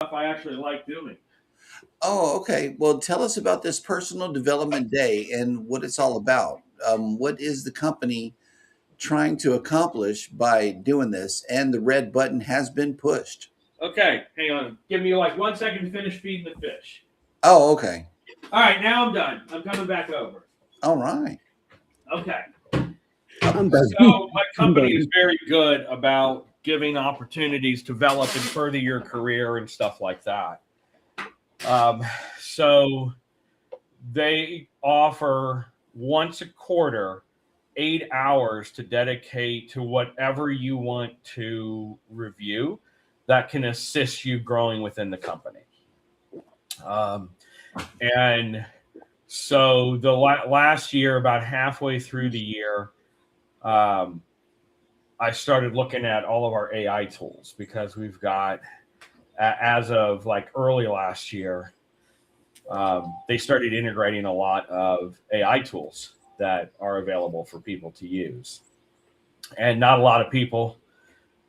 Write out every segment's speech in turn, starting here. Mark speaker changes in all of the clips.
Speaker 1: stuff I actually like doing.
Speaker 2: Oh, okay. Well, tell us about this personal development day and what it's all about. What is the company trying to accomplish by doing this? And the red button has been pushed.
Speaker 1: Okay, hang on. Give me like 1 second to finish feeding the fish.
Speaker 2: Oh, okay.
Speaker 1: All right, now I'm done. I'm coming back over.
Speaker 2: All right.
Speaker 1: Okay.
Speaker 3: I'm done.
Speaker 1: So my
Speaker 3: I'm
Speaker 1: company is
Speaker 3: done.
Speaker 1: very good about giving opportunities to develop and further your career and stuff like that. Um, so they offer once a quarter 8 hours to dedicate to whatever you want to review that can assist you growing within the company. Um, and so the last year, about halfway through the year, um, I started looking at all of our AI tools because we've got, as of like early last year, they started integrating a lot of AI tools that are available for people to use. And not a lot of people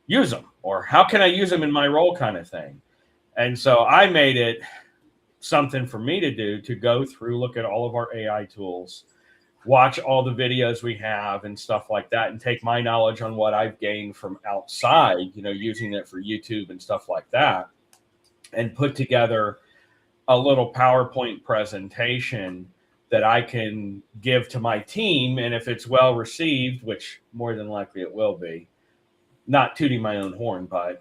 Speaker 1: use them, or how can I use them in my role kind of thing. And so I made it something for me to do to go through, look at all of our AI tools, watch all the videos we have and stuff like that, and take my knowledge on what I've gained from outside, using it for YouTube and stuff like that, and put together a little PowerPoint presentation that I can give to my team. And if it's well received, which more than likely it will be, not tooting my own horn, but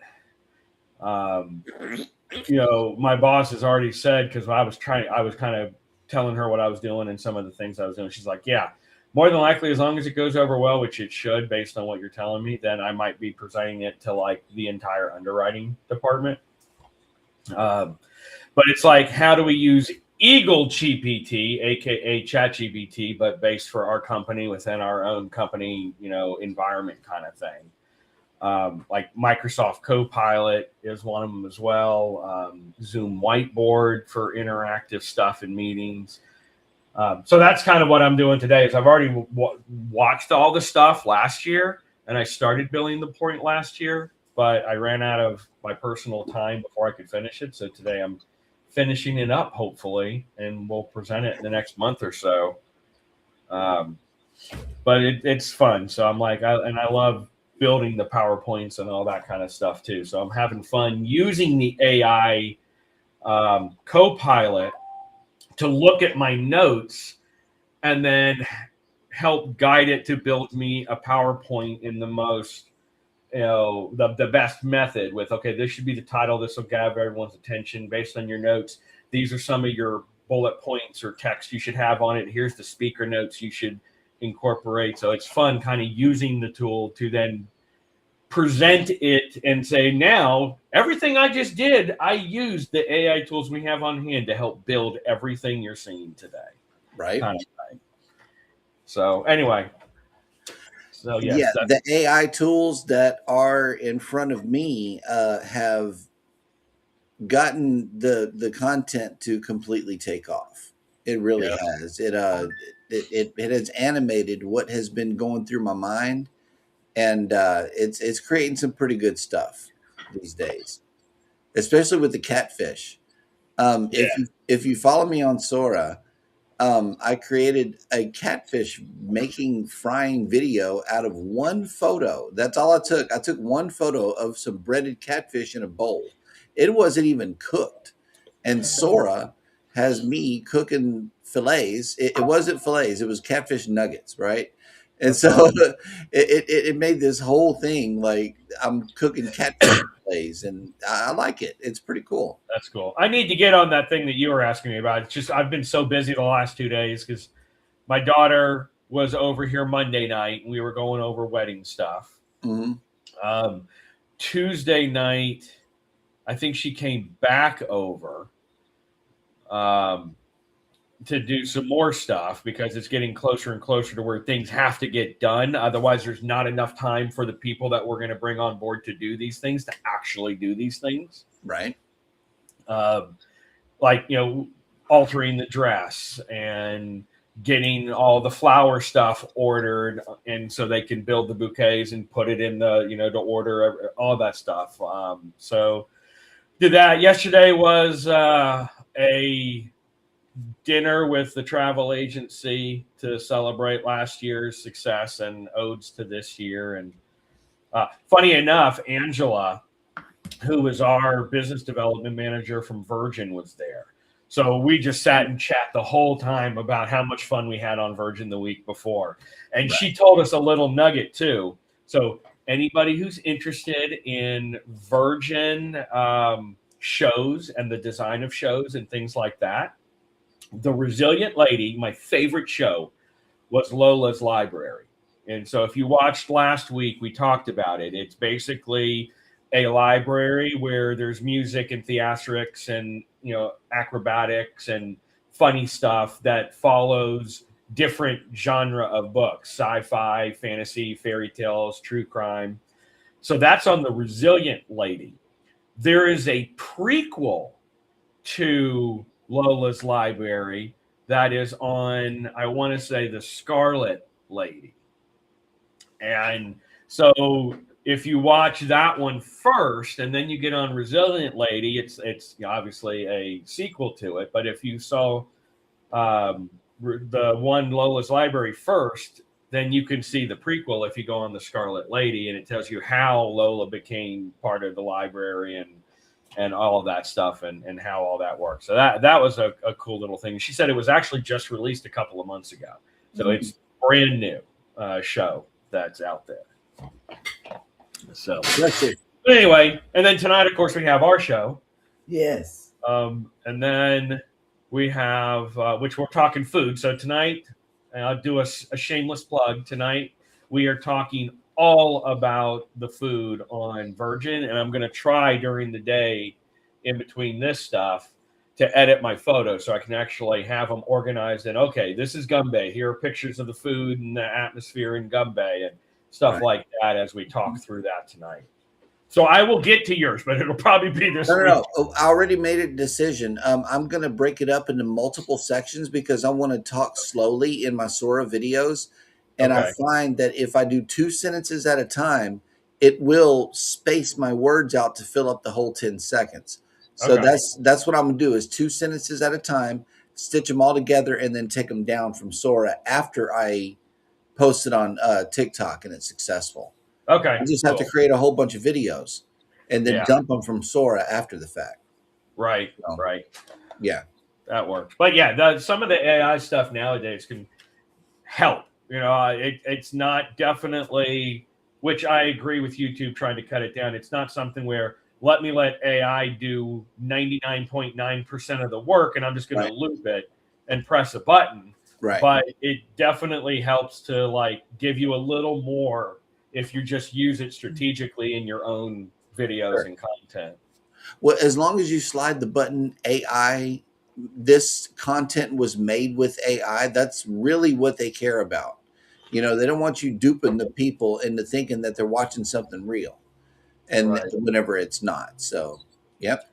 Speaker 1: my boss has already said, because I was kind of telling her what I was doing and some of the things I was doing. She's like, yeah, more than likely, as long as it goes over well, which it should, based on what you're telling me, then I might be presenting it to like the entire underwriting department. But it's like, how do we use Eagle GPT, aka ChatGPT, but based for our company within our own company, environment kind of thing. Like Microsoft Copilot is one of them as well. Zoom Whiteboard for interactive stuff in meetings. So that's kind of what I'm doing today. Is I've already watched all the stuff last year, and I started building the point last year, but I ran out of my personal time before I could finish it. So today I'm finishing it up, hopefully, and we'll present it in the next month or so. But it's fun. So I'm like, I love building the PowerPoints and all that kind of stuff too. So I'm having fun using the AI Copilot to look at my notes and then help guide it to build me a PowerPoint in the most, the best method with, okay, this should be the title. This will gather everyone's attention based on your notes. These are some of your bullet points or text you should have on it. Here's the speaker notes you should incorporate. So it's fun kind of using the tool to then present it and say, now everything I just did, I used the AI tools we have on hand to help build everything you're seeing today.
Speaker 2: Right.
Speaker 1: Kind of thing. So anyway, so yes,
Speaker 2: Yeah, the AI tools that are in front of me have gotten the content to completely take off. It really has. It has animated what has been going through my mind, and it's creating some pretty good stuff these days, especially with the catfish. If you follow me on Sora, I created a catfish making frying video out of one photo. That's all I took. I took one photo of some breaded catfish in a bowl. It wasn't even cooked. And Sora has me cooking fillets. It wasn't fillets, it was catfish nuggets, right? And so it made this whole thing like I'm cooking catfish fillets, and I like it. It's pretty cool.
Speaker 1: That's cool. I need to get on that thing that you were asking me about. It's just I've been so busy the last 2 days because my daughter was over here Monday night and we were going over wedding stuff.
Speaker 2: Mm-hmm.
Speaker 1: Tuesday night, I think she came back over to do some more stuff because it's getting closer and closer to where things have to get done. Otherwise, there's not enough time for the people that we're going to bring on board to do these things to actually do these things.
Speaker 2: Right.
Speaker 1: Like, altering the dress and getting all the flower stuff ordered, and so they can build the bouquets and put it in the, to order all that stuff. So Did that. Yesterday was a dinner with the travel agency to celebrate last year's success and odes to this year. And funny enough, Angela, who was our business development manager from Virgin, was there. So we just sat and chat the whole time about how much fun we had on Virgin the week before. And she told us a little nugget too. So anybody who's interested in Virgin shows and the design of shows and things like that, The Resilient Lady, my favorite show, was Lola's Library. And so if you watched last week, we talked about it. It's basically a library where there's music and theatrics and, you know, acrobatics and funny stuff that follows different genre of books, sci-fi, fantasy, fairy tales, true crime. So that's on The Resilient Lady. There is a prequel to Lola's Library that is on, I want to say, The Scarlet Lady. And so if you watch that one first and then you get on Resilient Lady, it's obviously a sequel to it. But if you saw the one Lola's Library first, then you can see the prequel if you go on The Scarlet Lady, and it tells you how Lola became part of the library and all of that stuff and how all that works. So that was a cool little thing. She said it was actually just released a couple of months ago. So it's brand new show that's out there. So anyway, and then tonight, of course, we have our show.
Speaker 4: Yes.
Speaker 1: And then we have, which we're talking food. So tonight, I'll do a shameless plug. Tonight, we are talking all about the food on Virgin, and I'm going to try during the day in between this stuff to edit my photos so I can actually have them organized and, okay, this is Gumbay. Here are pictures of the food and the atmosphere in Gumbay and stuff like that as we talk through that tonight. So I will get to yours, but it'll probably be this week.
Speaker 2: No. I already made a decision. I'm going to break it up into multiple sections because I want to talk slowly in my Sora videos. And I find that if I do 2 sentences at a time, it will space my words out to fill up the whole 10 seconds. So that's what I'm going to do is 2 sentences at a time, stitch them all together, and then take them down from Sora after I post it on TikTok and it's successful.
Speaker 1: Okay.
Speaker 2: I just have to create a whole bunch of videos and then dump them from Sora after the fact.
Speaker 1: Right.
Speaker 2: Yeah.
Speaker 1: That works. But yeah, some of the AI stuff nowadays can help. You know, it's not definitely, which I agree with YouTube trying to cut it down. It's not something where let AI do 99.9% of the work and I'm just going to loop it and press a button.
Speaker 2: Right.
Speaker 1: But it definitely helps to like give you a little more if you just use it strategically in your own videos and content.
Speaker 2: Well, as long as you slide the button AI, this content was made with AI. That's really what they care about. You know, they don't want you duping the people into thinking that they're watching something real and whenever it's not. So, yep.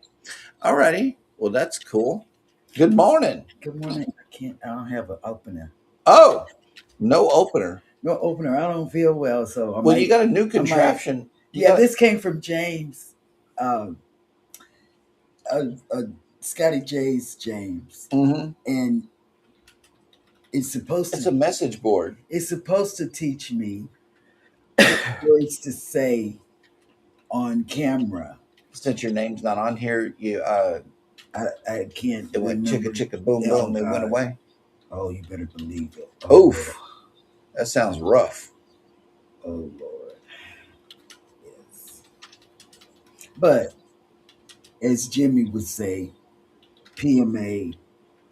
Speaker 2: All righty. Well, that's cool. Good morning.
Speaker 4: Good morning. I don't have an opener.
Speaker 2: Oh, no opener.
Speaker 4: No opener. I don't feel well, so
Speaker 2: you got a new contraption.
Speaker 4: This came from James. Scotty J's James.
Speaker 2: Mm-hmm.
Speaker 4: And it's a
Speaker 2: message board.
Speaker 4: It's supposed to teach me words to say on camera.
Speaker 2: Since your name's not on here, you
Speaker 4: I can't.
Speaker 2: It went chicka chicka boom boom. It went away.
Speaker 4: Oh, you better believe it.
Speaker 2: Oof, that sounds rough.
Speaker 4: Oh Lord. Yes. But as Jimmy would say, PMA,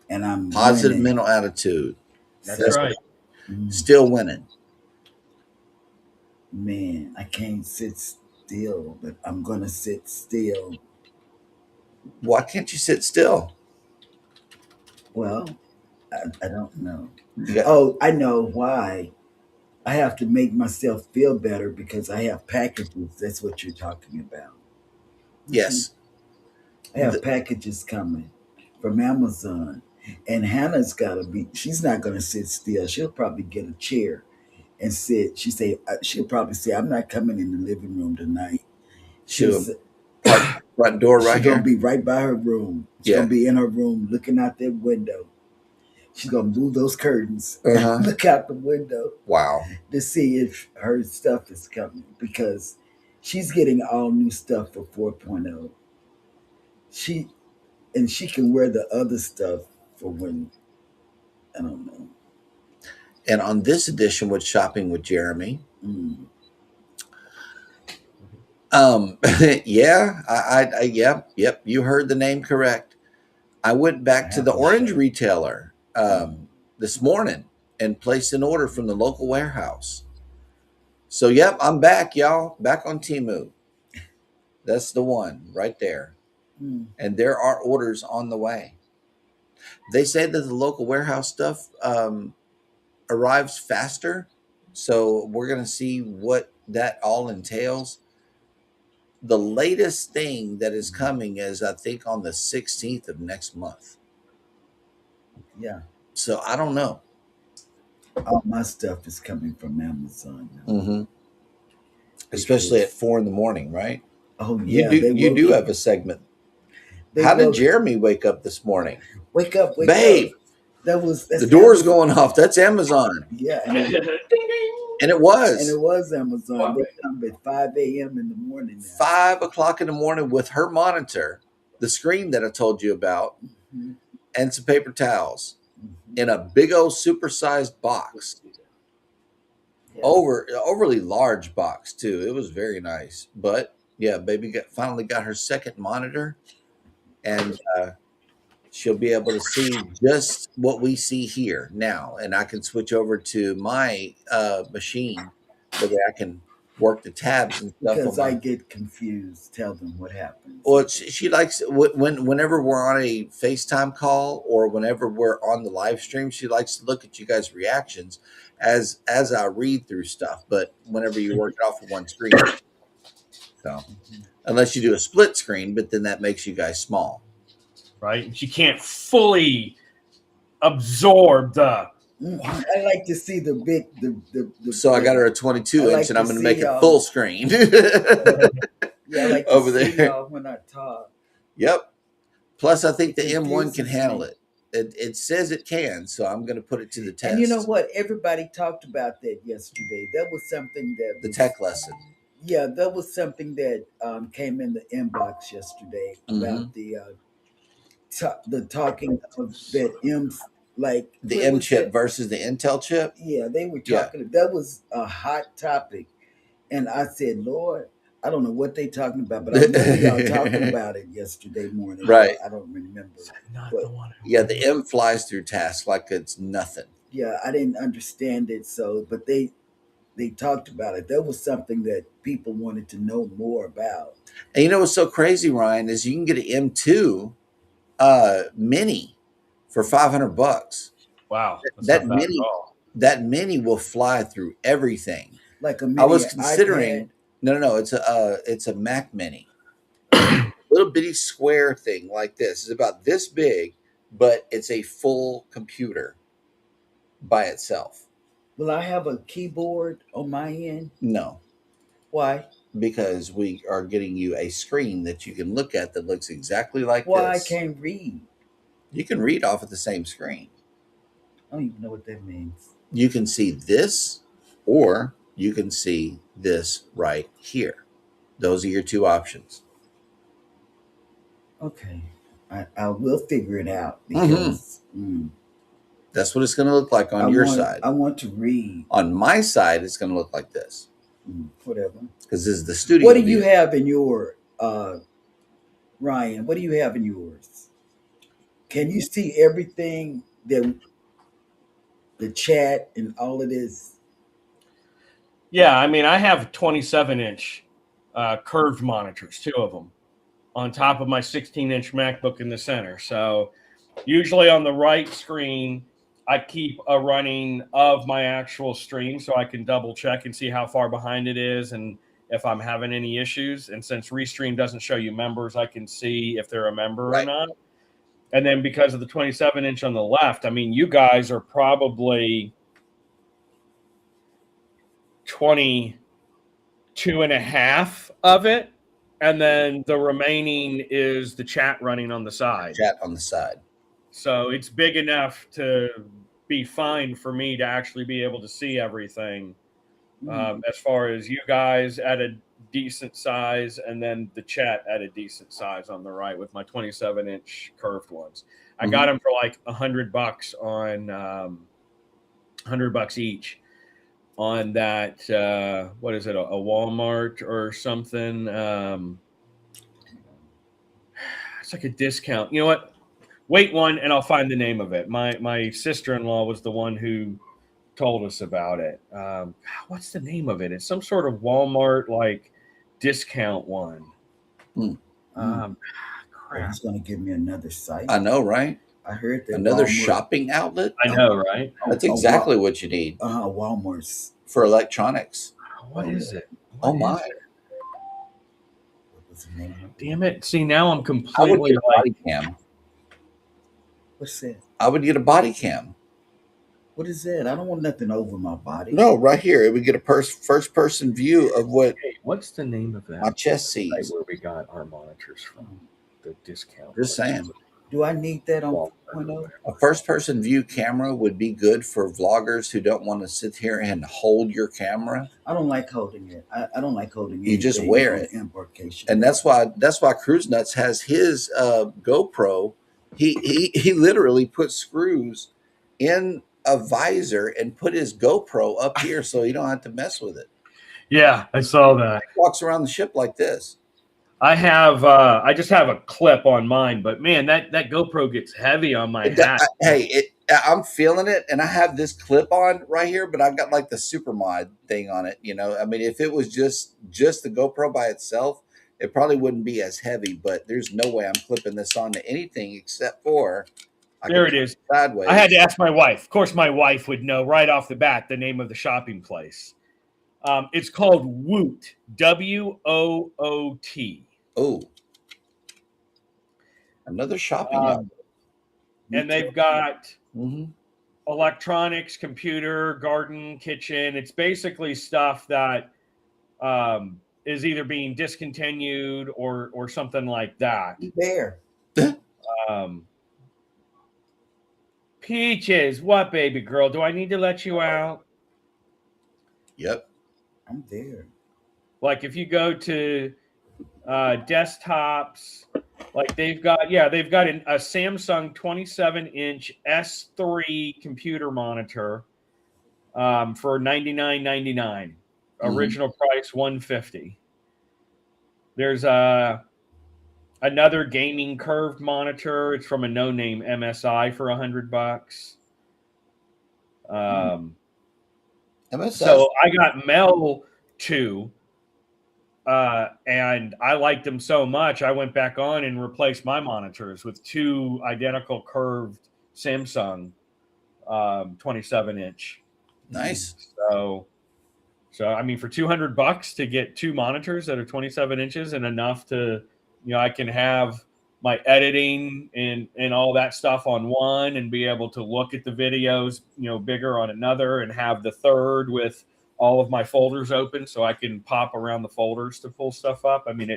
Speaker 4: and I'm
Speaker 2: positive
Speaker 4: winning.
Speaker 2: mental attitude.
Speaker 1: That's right.
Speaker 2: Still winning.
Speaker 4: Man, I can't sit still, but I'm gonna sit still.
Speaker 2: Why can't you sit still?
Speaker 4: Well, I don't know. Oh, I know why. I have to make myself feel better because I have packages. That's what you're talking about.
Speaker 2: Yes.
Speaker 4: I have packages coming from Amazon. And Hannah's she's not going to sit still. She'll probably get a chair and sit. She'll probably say, I'm not coming in the living room tonight.
Speaker 2: Front door right
Speaker 4: She's gonna
Speaker 2: here.
Speaker 4: be right by her room. She's
Speaker 2: Yeah.
Speaker 4: gonna be in her room looking out that window. She's gonna move those curtains,
Speaker 2: Uh-huh.
Speaker 4: look out the window
Speaker 2: Wow.
Speaker 4: to see if her stuff is coming because she's getting all new stuff for 4.0. She can wear the other stuff for when I don't know.
Speaker 2: And on this edition with Shopping with Jeremy, yeah, yep, you heard the name correct. I went back to the
Speaker 4: Apple
Speaker 2: orange
Speaker 4: shop.
Speaker 2: retailer this morning and placed an order from the local warehouse. So, yep, I'm back, y'all. Back on Temu. That's the one right there. And there are orders on the way. They say that the local warehouse stuff arrives faster. So we're going to see what that all entails. The latest thing that is coming is, I think, on the 16th of next month.
Speaker 4: Yeah.
Speaker 2: So I don't know.
Speaker 4: All my stuff is coming from Amazon now.
Speaker 2: Mm-hmm. Especially at 4 a.m, right?
Speaker 4: Oh yeah,
Speaker 2: You do have a segment. How did Jeremy wake up this morning?
Speaker 4: Wake up,
Speaker 2: babe!
Speaker 4: That's
Speaker 2: the door's going off. That's Amazon.
Speaker 4: Yeah,
Speaker 2: and it was
Speaker 4: Amazon.
Speaker 1: Wow.
Speaker 4: They come at 5 a.m. in the morning. Now.
Speaker 2: 5 o'clock in the morning with her monitor, the screen that I told you about, and some paper towels in a big old supersized box. Yeah. Overly large box too. It was very nice. But yeah, baby finally got her second monitor, and she'll be able to see just what we see here now. And I can switch over to my machine so that I can work the tabs and stuff.
Speaker 4: Because I get confused. Tell them what happens.
Speaker 2: Well, she likes whenever we're on a FaceTime call or whenever we're on the live stream, she likes to look at you guys' reactions as I read through stuff. But whenever you work it off of one screen, so unless you do a split screen, but then that makes you guys small,
Speaker 1: right? And she can't fully absorb the.
Speaker 4: I like to see the big the
Speaker 2: So I got her a 22-inch, and I'm going to make it full screen.
Speaker 4: Yeah, I like to
Speaker 2: over
Speaker 4: see
Speaker 2: there
Speaker 4: y'all when I talk.
Speaker 2: Yep. Plus, I think the M1 can handle it. It says it can, so I'm going to put it to the test.
Speaker 4: And you know what? Everybody talked about that yesterday. That was something that
Speaker 2: the tech lesson.
Speaker 4: Yeah, that was something that came in the inbox yesterday about the talking of that M's like
Speaker 2: the M chip versus the Intel chip.
Speaker 4: Yeah, they were talking. Yeah. That was a hot topic, and I said, Lord, I don't know what they talking about, but I remember y'all talking about it yesterday morning.
Speaker 2: Right.
Speaker 4: I don't remember.
Speaker 2: Yeah, the M flies through tasks like it's nothing.
Speaker 4: Yeah, I didn't understand it. So, but they talked about it. That was something that people wanted to know more about.
Speaker 2: And you know what's so crazy, Ryan, is you can get an M2 mini for $500.
Speaker 1: Wow,
Speaker 2: that mini will fly through everything.
Speaker 4: Like a mini
Speaker 2: I was considering.
Speaker 4: iPad.
Speaker 2: No, it's a Mac Mini, little bitty square thing like this. It's about this big, but it's a full computer by itself.
Speaker 4: Will I have a keyboard on my end?
Speaker 2: No.
Speaker 4: Why?
Speaker 2: Because we are getting you a screen that you can look at that looks exactly like this.
Speaker 4: Well, I can't read.
Speaker 2: You can read off of the same screen.
Speaker 4: I don't even know what that means.
Speaker 2: You can see this, or you can see this right here. Those are your two options.
Speaker 4: Okay. I will figure it out because
Speaker 2: that's what it's going to look like on your side.
Speaker 4: I want to read.
Speaker 2: On my side, it's going to look like this.
Speaker 4: Whatever.
Speaker 2: Because this is the studio.
Speaker 4: What do you have in your, Ryan? What do you have in yours? Can you see everything that the chat and all of this?
Speaker 1: Yeah, I mean, I have 27-inch curved monitors, 2 of them, on top of my 16-inch MacBook in the center. So usually on the right screen, I keep a running of my actual stream so I can double check and see how far behind it is and if I'm having any issues. And since Restream doesn't show you members, I can see if they're a member or not. And then because of the 27-inch on the left, I mean, you guys are probably 22.5 of it. and then the remaining is the chat running on the side.
Speaker 2: Chat on the side.
Speaker 1: So it's big enough to be fine for me to actually be able to see everything. As far as you guys at a decent size, and then the chat at a decent size on the right with my 27-inch curved ones. I got them for like $100 on $100 each on that. What is it? A Walmart or something? It's like a discount. You know what? Wait one, and I'll find the name of it. My sister-in-law was the one who told us about it. What's the name of it? It's some sort of Walmart like discount one. Crap.
Speaker 4: He's going to give me another site.
Speaker 2: I know, right?
Speaker 4: I heard that
Speaker 2: another
Speaker 4: Walmart,
Speaker 2: shopping outlet.
Speaker 1: I know, right?
Speaker 2: That's exactly what you need.
Speaker 4: Walmart's
Speaker 2: for electronics.
Speaker 1: What is it?
Speaker 2: Oh my!
Speaker 4: What's the name?
Speaker 1: Damn it! See, now I'm
Speaker 2: I would
Speaker 1: completely
Speaker 2: get a body cam.
Speaker 4: What's that?
Speaker 2: I would get a body cam.
Speaker 4: What is that? I don't want nothing over my body.
Speaker 2: No, right here. It would get a first person view of what
Speaker 1: Hey, what's the name of that?
Speaker 2: my chest sees.
Speaker 1: Where we got our monitors from? The discount.
Speaker 2: Just saying.
Speaker 4: Do I need that on 4.0?
Speaker 2: A first person view camera would be good for vloggers who don't want to sit here and hold your camera.
Speaker 4: I don't like holding it. I don't like holding it.
Speaker 2: You just wear it.
Speaker 4: Embarkation.
Speaker 2: And that's why Cruise Nuts has his GoPro. He literally put screws in a visor and put his GoPro up here so you don't have to mess with it.
Speaker 1: Yeah, I saw that.
Speaker 2: He walks around the ship like this.
Speaker 1: I just have a clip on mine, but man, that GoPro gets heavy on my hat.
Speaker 2: I'm feeling it, and I have this clip on right here, but I've got like the super mod thing on it. I mean, if it was just the GoPro by itself, it probably wouldn't be as heavy. But there's no way I'm clipping this onto anything except for
Speaker 1: there it is.
Speaker 2: Sideways.
Speaker 1: I had to ask my wife. Of course, my wife would know right off the bat the name of the shopping place. It's called Woot, WOOT.
Speaker 2: Oh, another shopping
Speaker 1: and they've got electronics, computer, garden, kitchen. It's basically stuff that is either being discontinued or something like that.
Speaker 4: There.
Speaker 1: Peaches, what, baby girl? Do I need to let you out?
Speaker 2: Yep.
Speaker 4: I'm there.
Speaker 1: Like if you go to desktops, like they've got a Samsung 27-inch S3 computer monitor for $99.99. Original price $150. There's another gaming curved monitor. It's from a no-name MSI for $100.
Speaker 2: MSI.
Speaker 1: So I got Mel 2. And I liked them so much, I went back on and replaced my monitors with two identical curved Samsung 27-inch.
Speaker 2: Nice.
Speaker 1: So I mean, for $200 to get two monitors that are 27 inches and enough to, I can have my editing and all that stuff on one and be able to look at the videos, bigger on another and have the third with all of my folders open so I can pop around the folders to pull stuff up. I mean,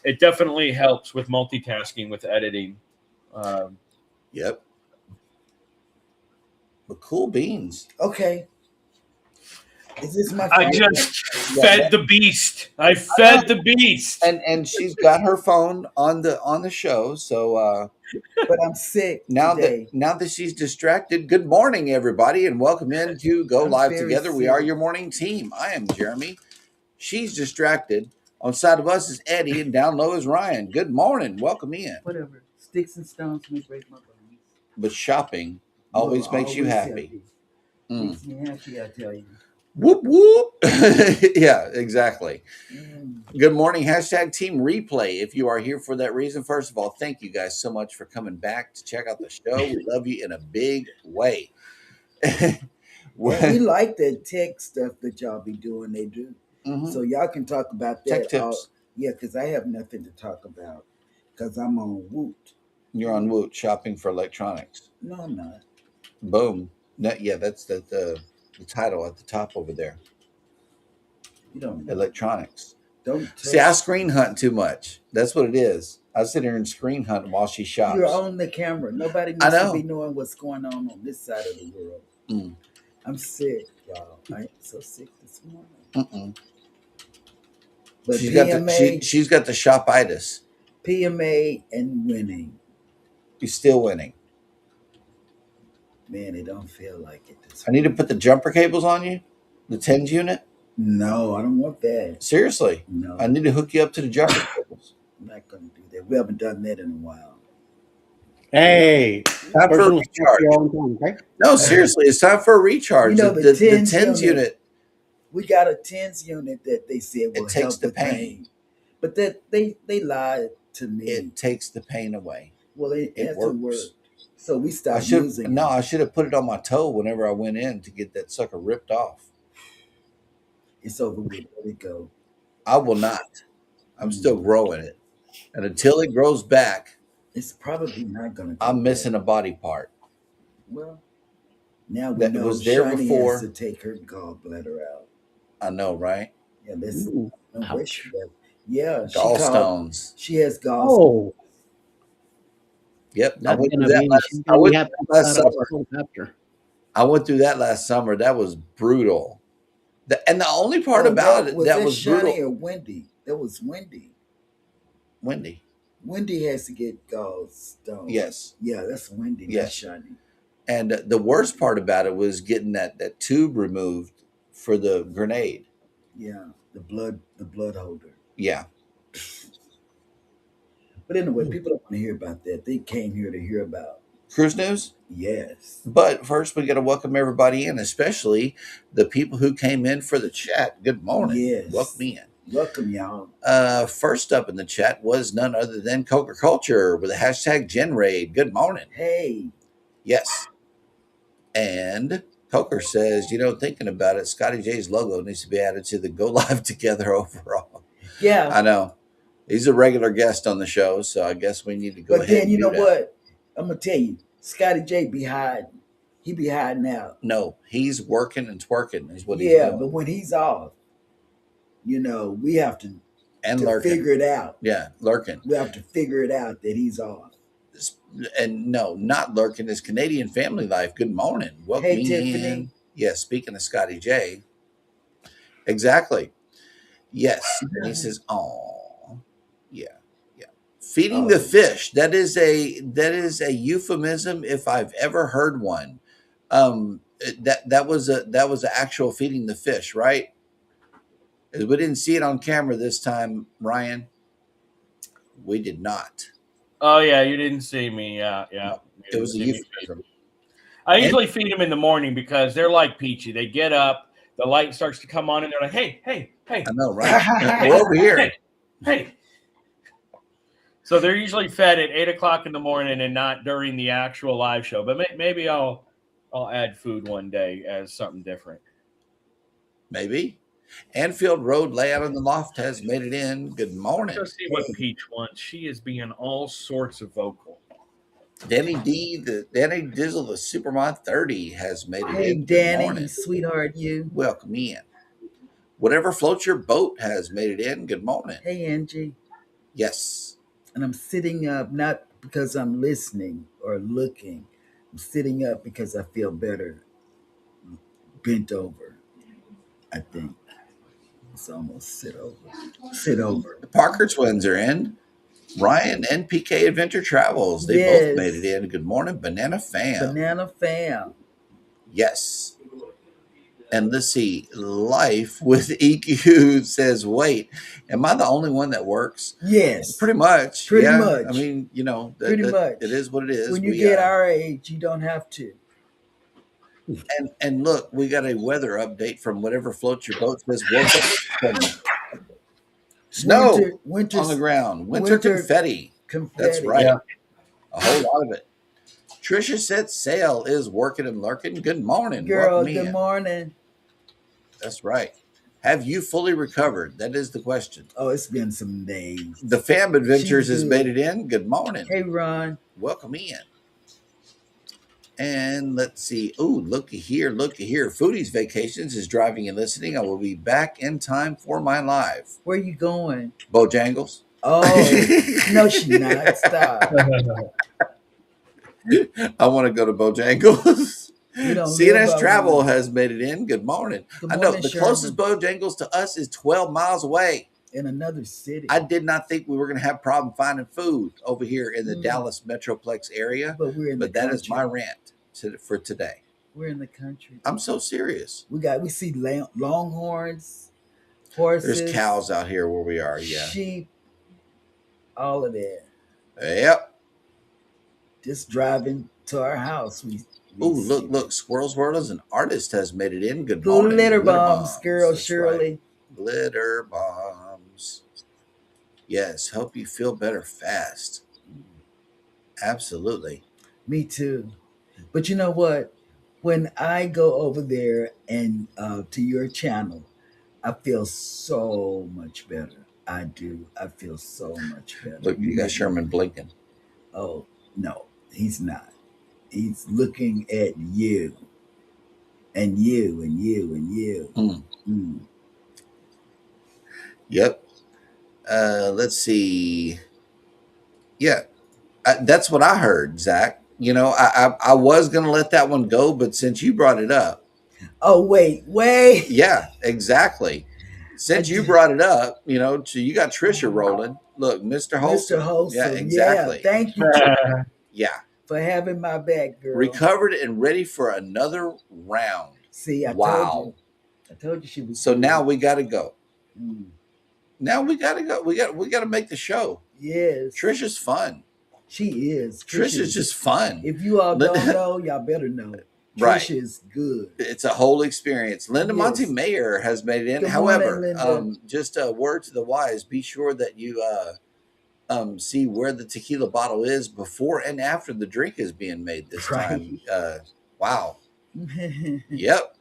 Speaker 1: it definitely helps with multitasking with editing.
Speaker 2: Yep. But cool beans.
Speaker 4: Okay. Is this my
Speaker 1: I just fed the beast. I fed the beast.
Speaker 2: And she's got her phone on the show, so
Speaker 4: but I'm sick
Speaker 2: now
Speaker 4: today.
Speaker 2: that she's distracted. Good morning, everybody, and welcome in to Go Live Together.
Speaker 4: Sick.
Speaker 2: We are your morning team. I am Jeremy. She's distracted. On side of us is Eddie, and down low is Ryan. Good morning. Welcome in.
Speaker 4: Whatever. Sticks and stones may break my bones.
Speaker 2: But shopping always makes you happy.
Speaker 4: Makes me happy, I tell you.
Speaker 2: Whoop, whoop. Yeah, exactly. Good morning, #team replay. If you are here for that reason, first of all, thank you guys so much for coming back to check out the show. We love you in a big way.
Speaker 4: We like the tech stuff that y'all be doing. They do. So y'all can talk about that.
Speaker 2: Tech tips.
Speaker 4: Because I have nothing to talk about because I'm on Woot.
Speaker 2: You're on Woot, shopping for electronics.
Speaker 4: No, I'm not.
Speaker 2: Boom. That's the title at the top over there.
Speaker 4: You don't know.
Speaker 2: Electronics.
Speaker 4: Don't
Speaker 2: See, I
Speaker 4: touch.
Speaker 2: screen hunt too much. That's what it is. I sit here and screen hunt while she shops.
Speaker 4: You're on the camera. Nobody
Speaker 2: I
Speaker 4: needs to
Speaker 2: know.
Speaker 4: be knowing what's going on this side of the world.
Speaker 2: Mm.
Speaker 4: I'm sick, y'all. I am so sick this morning.
Speaker 2: Mm-mm.
Speaker 4: But
Speaker 2: She's got the
Speaker 4: PMA,
Speaker 2: she's got the shopitis.
Speaker 4: PMA, and winning.
Speaker 2: She's still winning.
Speaker 4: Man, it don't feel like it this
Speaker 2: I need to put the jumper cables on you, the tens unit.
Speaker 4: No, I don't want that.
Speaker 2: Seriously,
Speaker 4: No,
Speaker 2: I need to hook you up to the jumper cables.
Speaker 4: I'm not going to do that. We haven't done that in a while.
Speaker 3: Hey,
Speaker 2: Time for a
Speaker 3: personal
Speaker 2: recharge.
Speaker 3: safety all the time, okay?
Speaker 2: No, seriously, it's time for a recharge.
Speaker 4: You know, the
Speaker 2: the
Speaker 4: tens
Speaker 2: tens
Speaker 4: unit,
Speaker 2: unit.
Speaker 4: We got a TENS unit that they said will
Speaker 2: It takes
Speaker 4: help
Speaker 2: the
Speaker 4: with
Speaker 2: pain.
Speaker 4: but that they lied to me.
Speaker 2: It takes the pain away.
Speaker 4: Well, it
Speaker 2: It
Speaker 4: hasn't
Speaker 2: works.
Speaker 4: worked. So we
Speaker 2: I
Speaker 4: stopped
Speaker 2: should
Speaker 4: using
Speaker 2: no.
Speaker 4: it.
Speaker 2: I should have put it on my toe whenever I went in to get that sucker ripped off.
Speaker 4: It's over with. Let it go.
Speaker 2: I will not. I'm still growing it, and until it grows back,
Speaker 4: It's probably not going to go
Speaker 2: I'm
Speaker 4: back.
Speaker 2: missing a body part.
Speaker 4: Well, now we
Speaker 2: That
Speaker 4: know
Speaker 2: was there
Speaker 4: Shani
Speaker 2: before.
Speaker 4: has to take her gallbladder out.
Speaker 2: I know, right?
Speaker 4: Yeah, that's
Speaker 3: Ooh,
Speaker 4: no way
Speaker 3: ouch.
Speaker 4: she does. Yeah,
Speaker 2: Gallstones.
Speaker 4: she has gallstones.
Speaker 3: Oh,
Speaker 2: Yep, I
Speaker 3: that's
Speaker 2: went
Speaker 3: gonna
Speaker 2: through that
Speaker 3: be
Speaker 2: last.
Speaker 3: she's
Speaker 2: I
Speaker 3: gonna
Speaker 2: went
Speaker 3: be
Speaker 2: through
Speaker 3: happy
Speaker 2: that last
Speaker 3: about
Speaker 2: summer.
Speaker 3: after.
Speaker 2: I went through that last summer. That was brutal. And the only part about it that was
Speaker 4: Shani
Speaker 2: brutal,
Speaker 4: or Wendy? That was Wendy.
Speaker 2: Wendy.
Speaker 4: Wendy has to get gallstones.
Speaker 2: Yes.
Speaker 4: Yeah, that's Wendy,
Speaker 2: Yes.
Speaker 4: not Shani.
Speaker 2: And the worst part about it was getting that tube removed for the grenade.
Speaker 4: Yeah, the blood holder.
Speaker 2: Yeah.
Speaker 4: But anyway, people don't want to hear about that. They came here to hear about
Speaker 2: Cruise news.
Speaker 4: yes.
Speaker 2: But first, we got to welcome everybody in, especially the people who came in for the chat. Good morning.
Speaker 4: Yes.
Speaker 2: Welcome in.
Speaker 4: Welcome, y'all.
Speaker 2: First up in the chat was none other than Coca Culture with the hashtag GenRaid. Good morning.
Speaker 4: Hey.
Speaker 2: Yes. And Coker says, thinking about it, Scotty J's logo needs to be added to the Go Live Together overall.
Speaker 4: Yeah.
Speaker 2: I know. He's a regular guest on the show, so I guess we need to go
Speaker 4: But
Speaker 2: ahead
Speaker 4: then
Speaker 2: and
Speaker 4: you
Speaker 2: do
Speaker 4: know
Speaker 2: that.
Speaker 4: what? I'm gonna tell you, Scotty J be hiding. He be hiding out.
Speaker 2: No, he's working and twerking is what he's doing.
Speaker 4: But when he's off, we have to
Speaker 2: lurking.
Speaker 4: figure it out.
Speaker 2: Yeah, lurking.
Speaker 4: We have to figure it out that he's off.
Speaker 2: And no, not lurking is Canadian Family Life. Good morning. Welcome
Speaker 4: Hey,
Speaker 2: in.
Speaker 4: Tiffany.
Speaker 2: Yes, speaking of Scotty J. Exactly. Yes. And he says, oh, yeah. Feeding the fish. That is a euphemism if I've ever heard one. That was an actual feeding the fish, right? We didn't see it on camera this time, Ryan. We did not.
Speaker 1: Oh yeah, you didn't see me. Yeah.
Speaker 2: No, it was a euphemism.
Speaker 1: I usually feed them in the morning because they're like Peachy. They get up, the light starts to come on, and they're like, "Hey!"
Speaker 2: I know, right? We're over here.
Speaker 1: Hey! So they're usually fed at 8:00 in the morning and not during the actual live show. But maybe I'll add food one day as something different.
Speaker 2: Maybe. Anfield Road layout in the loft has made it in. Good morning.
Speaker 1: Let's see what Peach wants. She is being all sorts of vocal.
Speaker 2: Danny Dizzle, the Supermod 30 has made it in.
Speaker 4: Hey,
Speaker 2: Good
Speaker 4: Danny,
Speaker 2: morning.
Speaker 4: sweetheart, you.
Speaker 2: Welcome in. Whatever floats your boat has made it in. Good morning.
Speaker 4: Hey, Angie.
Speaker 2: Yes.
Speaker 4: And I'm sitting up not because I'm listening or looking. I'm sitting up because I feel better. Bent over, I think. It's almost sit over. Sit over.
Speaker 2: The Parker twins are in. Ryan and PK Adventure Travels. They both made it in. Good morning, Banana Fam.
Speaker 4: Banana Fam.
Speaker 2: Yes. And let's see. Life with EQ says, wait, am I the only one that works?
Speaker 4: Yes.
Speaker 2: Pretty much.
Speaker 4: Pretty much.
Speaker 2: I mean,
Speaker 4: pretty much.
Speaker 2: It is what it is.
Speaker 4: When you get our age, you don't have to.
Speaker 2: And look, we got a weather update from whatever floats your boat. Says snow winter on the ground. Winter confetti. That's right. Yeah. A whole lot of it. Trisha said sail is working and lurking. Good morning.
Speaker 4: Girl, good morning.
Speaker 2: That's right. Have you fully recovered? That is the question.
Speaker 4: Oh, it's been some days.
Speaker 2: The Fam Adventures has made it in. Good morning.
Speaker 4: Hey, Ron.
Speaker 2: Welcome in. And let's see. Oh, looky here, looky here. Foodie's Vacations is driving and listening. I will be back in time for my live.
Speaker 4: Where you going?
Speaker 2: Bojangles.
Speaker 4: Oh, no, she not. Stop.
Speaker 2: I want to go to Bojangles.
Speaker 4: You don't live
Speaker 2: CNS
Speaker 4: by
Speaker 2: Travel
Speaker 4: one.
Speaker 2: has made it in. Good morning.
Speaker 4: Good
Speaker 2: I know
Speaker 4: morning,
Speaker 2: the
Speaker 4: Sherman.
Speaker 2: closest Bojangles to us is 12 miles away.
Speaker 4: In another city.
Speaker 2: I did not think we were going to have a problem finding food over here in the Dallas Metroplex area.
Speaker 4: But we're in the
Speaker 2: But that
Speaker 4: country.
Speaker 2: is my rant for today.
Speaker 4: We're in the country.
Speaker 2: I'm so serious.
Speaker 4: We see longhorns, horses.
Speaker 2: There's cows out here where we are. Yeah.
Speaker 4: Sheep. All of that.
Speaker 2: Yep.
Speaker 4: Just driving to our house.
Speaker 2: Oh, look. Squirrels World as an artist has made it in. Good
Speaker 4: Blue
Speaker 2: morning.
Speaker 4: litter bombs, girl
Speaker 2: That's
Speaker 4: Shirley.
Speaker 2: right. Glitter bombs. Yes, help you feel better fast. Absolutely.
Speaker 4: Me too. But you know what? When I go over there and to your channel, I feel so much better. I do. I feel so much better.
Speaker 2: Look, you got Sherman blinking.
Speaker 4: Oh, no, he's not. He's looking at you. And you, and you, and you.
Speaker 2: Yep. Let's see. Yeah, that's what I heard, Zach. You know, I was going to let that one go, but since you brought it up.
Speaker 4: Oh, wait.
Speaker 2: Yeah, exactly. Since you brought it up, you know, so you got Trisha rolling. Look, Mr. Wholesome.
Speaker 4: Mr. Wholesome.
Speaker 2: Yeah, exactly.
Speaker 4: Yeah, thank you, Trisha,
Speaker 2: yeah.
Speaker 4: for having my back, girl.
Speaker 2: Recovered and ready for another round.
Speaker 4: See, I told you she was.
Speaker 2: So now we got to go.
Speaker 4: Mm.
Speaker 2: Now we got to go. We got to make the show.
Speaker 4: Yes.
Speaker 2: Trisha's fun.
Speaker 4: She is.
Speaker 2: Trisha's just fun.
Speaker 4: If you all don't know, y'all better know.
Speaker 2: Right.
Speaker 4: Trisha is good.
Speaker 2: It's a whole experience. Linda Monty Mayer has made it in.
Speaker 4: Good
Speaker 2: However,
Speaker 4: morning,
Speaker 2: just a word to the wise: be sure that you see where the tequila bottle is before and after the drink is being made this time. Wow. Yep.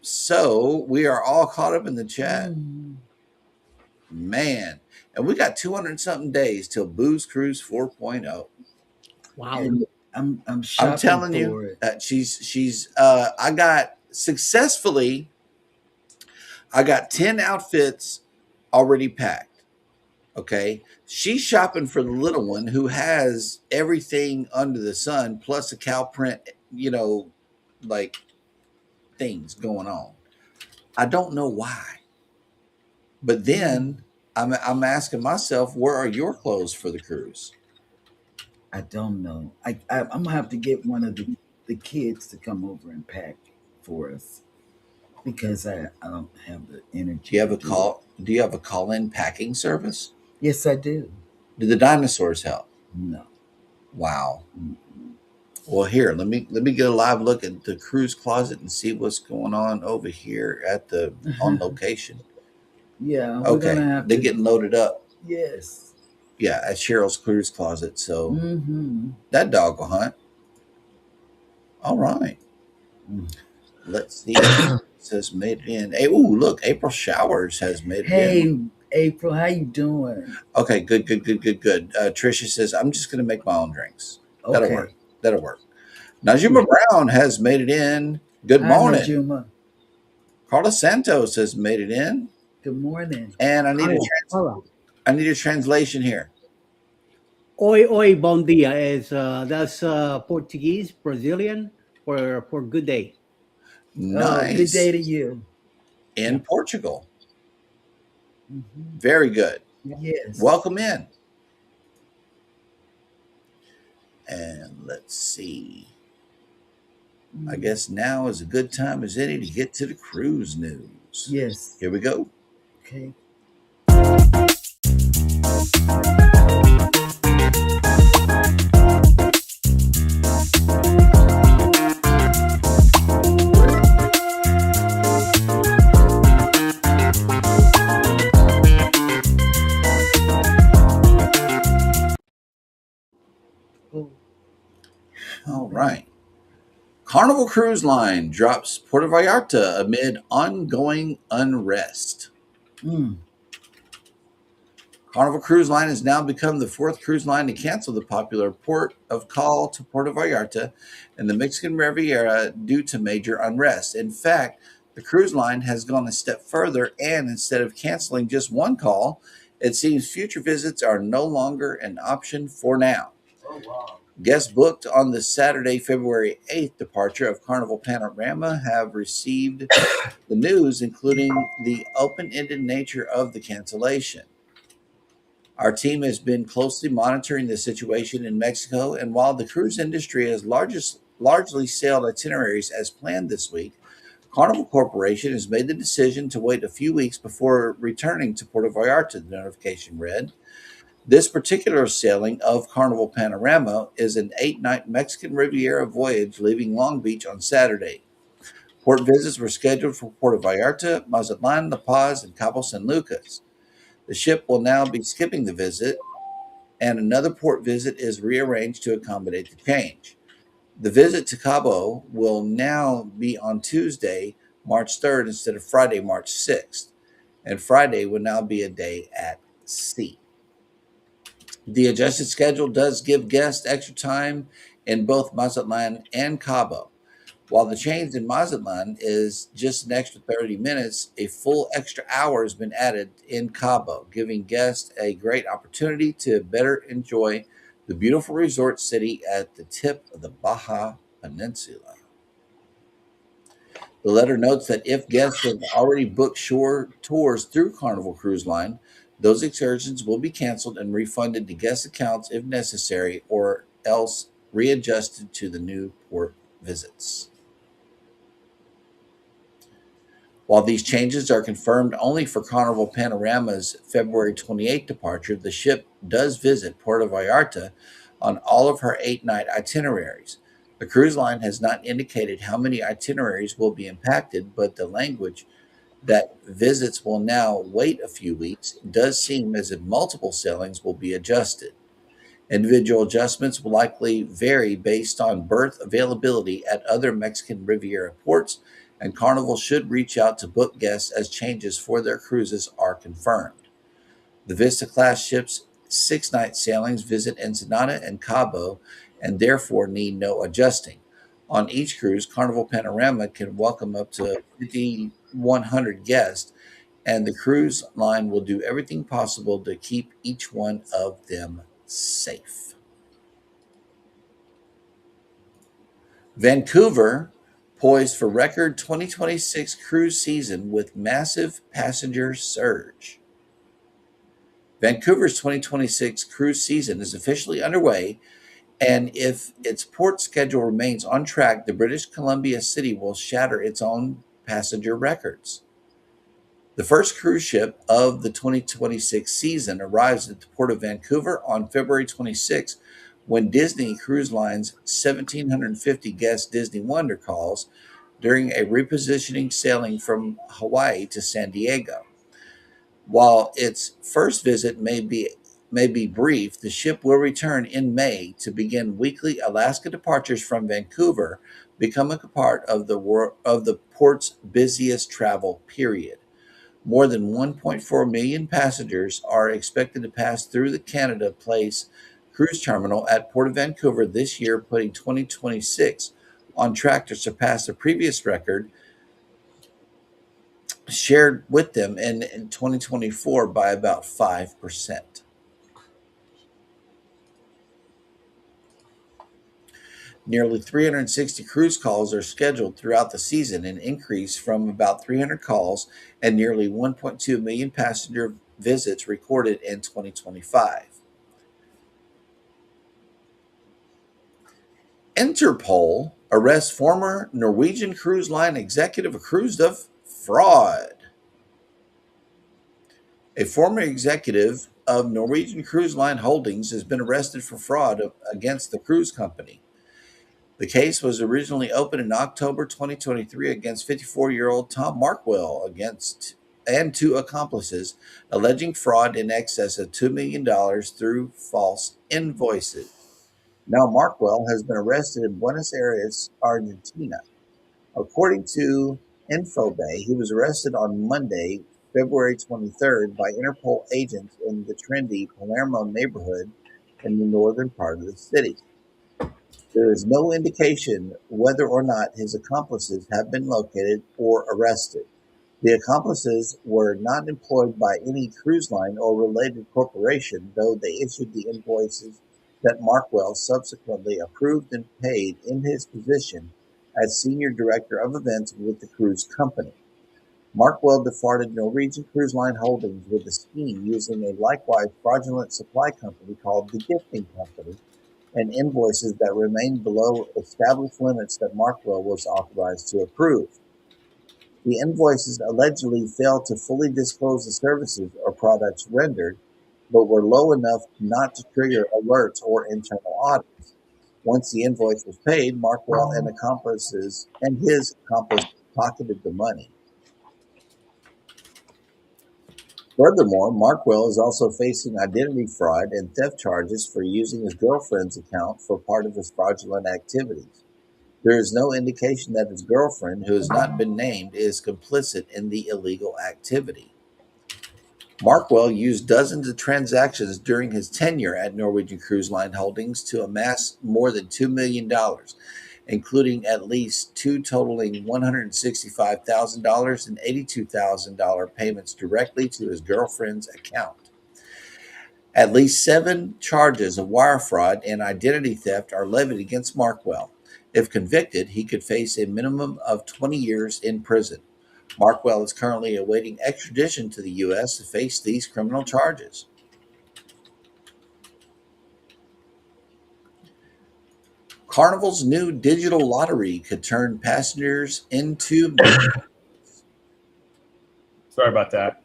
Speaker 2: So we are all caught up in the chat. Man. And we got 200 something days till Booze Cruise 4.0.
Speaker 3: Wow.
Speaker 4: And I'm shopping
Speaker 2: I'm telling
Speaker 4: for
Speaker 2: you,
Speaker 4: it.
Speaker 2: she's I got 10 outfits already packed. Okay. She's shopping for the little one who has everything under the sun, plus a cow print, you know, like things going on. I don't know why. But then I'm asking myself, where are your clothes for the cruise?
Speaker 4: I don't know. I'm gonna have to get one of the kids to come over and pack for us because I don't have the energy.
Speaker 2: Do you have a call-in packing service?
Speaker 4: Yes, I do.
Speaker 2: Do the dinosaurs help?
Speaker 4: No.
Speaker 2: Wow. Well, here, let me get a live look at the cruise closet and see what's going on over here at on location.
Speaker 4: Yeah.
Speaker 2: Okay. They're getting loaded up.
Speaker 4: Yes.
Speaker 2: Yeah, at Cheryl's cruise closet. So that dog will hunt. All right. Let's see. It says made it in. Hey, ooh, look, April Showers has made it in.
Speaker 4: Hey, April, how you doing?
Speaker 2: Okay, good. Tricia says, I'm just going to make my own drinks.
Speaker 4: Okay.
Speaker 2: That'll work. Najuma Brown has made it in. Good morning.
Speaker 4: Najuma.
Speaker 2: Carla Santos has made it in.
Speaker 4: Good morning.
Speaker 2: And I need a translation here.
Speaker 3: Oi, bom dia is that's Portuguese, Brazilian for good day.
Speaker 2: Nice.
Speaker 4: Good day to you.
Speaker 2: In Portugal. Very good.
Speaker 4: Yes.
Speaker 2: Welcome in. And let's see. I guess now is a good time as any to get to the cruise news.
Speaker 4: Yes.
Speaker 2: Here we go.
Speaker 4: Okay.
Speaker 2: All right. Carnival Cruise Line drops Puerto Vallarta amid ongoing unrest. Carnival Cruise Line has now become the fourth cruise line to cancel the popular port of call to Puerto Vallarta and the Mexican Riviera due to major unrest. In fact, the cruise line has gone a step further, and instead of canceling just one call, it seems future visits are no longer an option for now.
Speaker 1: Oh, wow.
Speaker 2: Guests booked on the Saturday, February 8th departure of Carnival Panorama have received the news, including the open-ended nature of the cancellation. Our team has been closely monitoring the situation in Mexico, and while the cruise industry has largely sailed itineraries as planned this week, Carnival Corporation has made the decision to wait a few weeks before returning to Puerto Vallarta, the notification read. This particular sailing of Carnival Panorama is an 8-night Mexican Riviera voyage leaving Long Beach on Saturday. Port visits were scheduled for Puerto Vallarta, Mazatlan, La Paz, and Cabo San Lucas. The ship will now be skipping the visit, and another port visit is rearranged to accommodate the change. The visit to Cabo will now be on Tuesday, March 3rd, instead of Friday, March 6th, and Friday will now be a day at sea. The adjusted schedule does give guests extra time in both Mazatlan and Cabo. While the change in Mazatlan is just an extra 30 minutes, a full extra hour has been added in Cabo, giving guests a great opportunity to better enjoy the beautiful resort city at the tip of the Baja Peninsula. The letter notes that if guests have already booked shore tours through Carnival Cruise Line, those excursions will be canceled and refunded to guest accounts if necessary, or else readjusted to the new port visits. While these changes are confirmed only for Carnival Panorama's February 28 departure, the ship does visit Puerto Vallarta on all of her 8-night itineraries. The cruise line has not indicated how many itineraries will be impacted, but the language that visits will now wait a few weeks does seem as if multiple sailings will be adjusted. Individual adjustments will likely vary based on berth availability at other Mexican Riviera ports, and Carnival should reach out to book guests as changes for their cruises are confirmed. The Vista-class ships' 6-night sailings visit Ensenada and Cabo and therefore need no adjusting. On each cruise, Carnival Panorama can welcome up to 5,100 guests, and the cruise line will do everything possible to keep each one of them safe. Vancouver poised for record 2026 cruise season with massive passenger surge. Vancouver's 2026 cruise season is officially underway, and if its port schedule remains on track, the British Columbia city will shatter its own passenger records. The first cruise ship of the 2026 season arrives at the port of Vancouver on February 26, when Disney Cruise Line's 1,750 guest Disney Wonder calls during a repositioning sailing from Hawaii to San Diego. While its first visit may be brief, the ship will return in May to begin weekly Alaska departures from Vancouver, becoming a part of the port's busiest travel period. More than 1.4 million passengers are expected to pass through the Canada Place cruise terminal at Port of Vancouver this year, putting 2026 on track to surpass the previous record shared with them in 2024 by about 5%. Nearly 360 cruise calls are scheduled throughout the season, an increase from about 300 calls and nearly 1.2 million passenger visits recorded in 2025. Interpol arrests former Norwegian Cruise Line executive accused of fraud. A former executive of Norwegian Cruise Line Holdings has been arrested for fraud against the cruise company. The case was originally opened in October 2023 against 54-year-old Tom Markwell and two accomplices, alleging fraud in excess of $2 million through false invoices. Now Markwell has been arrested in Buenos Aires, Argentina. According to Infobay, he was arrested on Monday, February 23rd by Interpol agents in the trendy Palermo neighborhood in the northern part of the city. There is no indication whether or not his accomplices have been located or arrested. The accomplices were not employed by any cruise line or related corporation, though they issued the invoices that Markwell subsequently approved and paid in his position as Senior Director of Events with the cruise company. Markwell defrauded Norwegian Cruise Line Holdings with a scheme using a likewise fraudulent supply company called the Gifting Company and invoices that remained below established limits that Markwell was authorized to approve. The invoices allegedly failed to fully disclose the services or products rendered, but were low enough not to trigger alerts or internal audits. Once the invoice was paid, Markwell and his accomplices pocketed the money. Furthermore, Markwell is also facing identity fraud and theft charges for using his girlfriend's account for part of his fraudulent activities. There is no indication that his girlfriend, who has not been named, is complicit in the illegal activity. Markwell used dozens of transactions during his tenure at Norwegian Cruise Line Holdings to amass more than $2 million, including at least two totaling $165,000 and $82,000 payments directly to his girlfriend's account. At least 7 charges of wire fraud and identity theft are levied against Markwell. If convicted, he could face a minimum of 20 years in prison. Markwell is currently awaiting extradition to the U.S. to face these criminal charges. Carnival's new digital lottery could turn passengers into
Speaker 1: Sorry about that.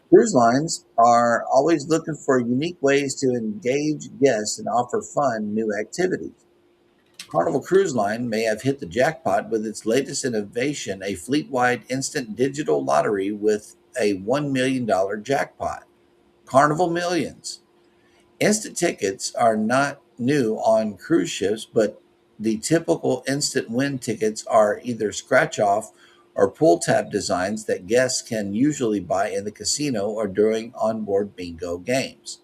Speaker 2: Cruise lines are always looking for unique ways to engage guests and offer fun new activities. Carnival Cruise Line may have hit the jackpot with its latest innovation, a fleet-wide instant digital lottery with a $1 million jackpot. Carnival Millions. Instant tickets are not new on cruise ships, but the typical instant win tickets are either scratch off or pull tab designs that guests can usually buy in the casino or during onboard bingo games.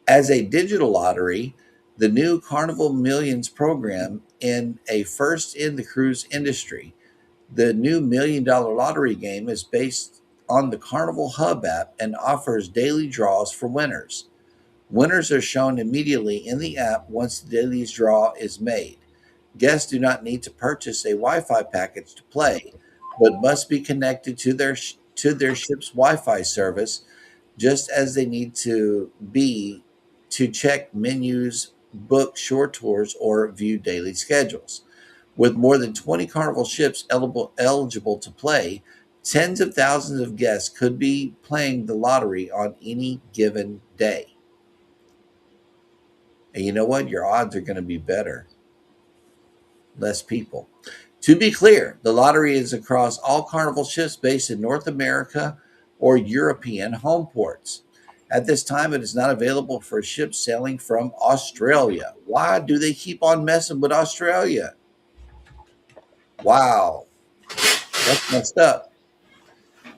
Speaker 2: As a digital lottery, the new Carnival Millions program in a first in the cruise industry. The new $1 million lottery game is based on the Carnival Hub app and offers daily draws for winners. Winners are shown immediately in the app once the daily draw is made. Guests do not need to purchase a Wi-Fi package to play, but must be connected to their ship's Wi-Fi service, just as they need to be to check menus, book short tours, or view daily schedules. With more than 20 Carnival ships eligible to play, tens of thousands of guests could be playing the lottery on any given day. And you know what? Your odds are going to be better. Less people. To be clear, the lottery is across all Carnival ships based in North America or European home ports. At this time, it is not available for ships sailing from Australia. Why do they keep on messing with Australia? Wow, that's messed up.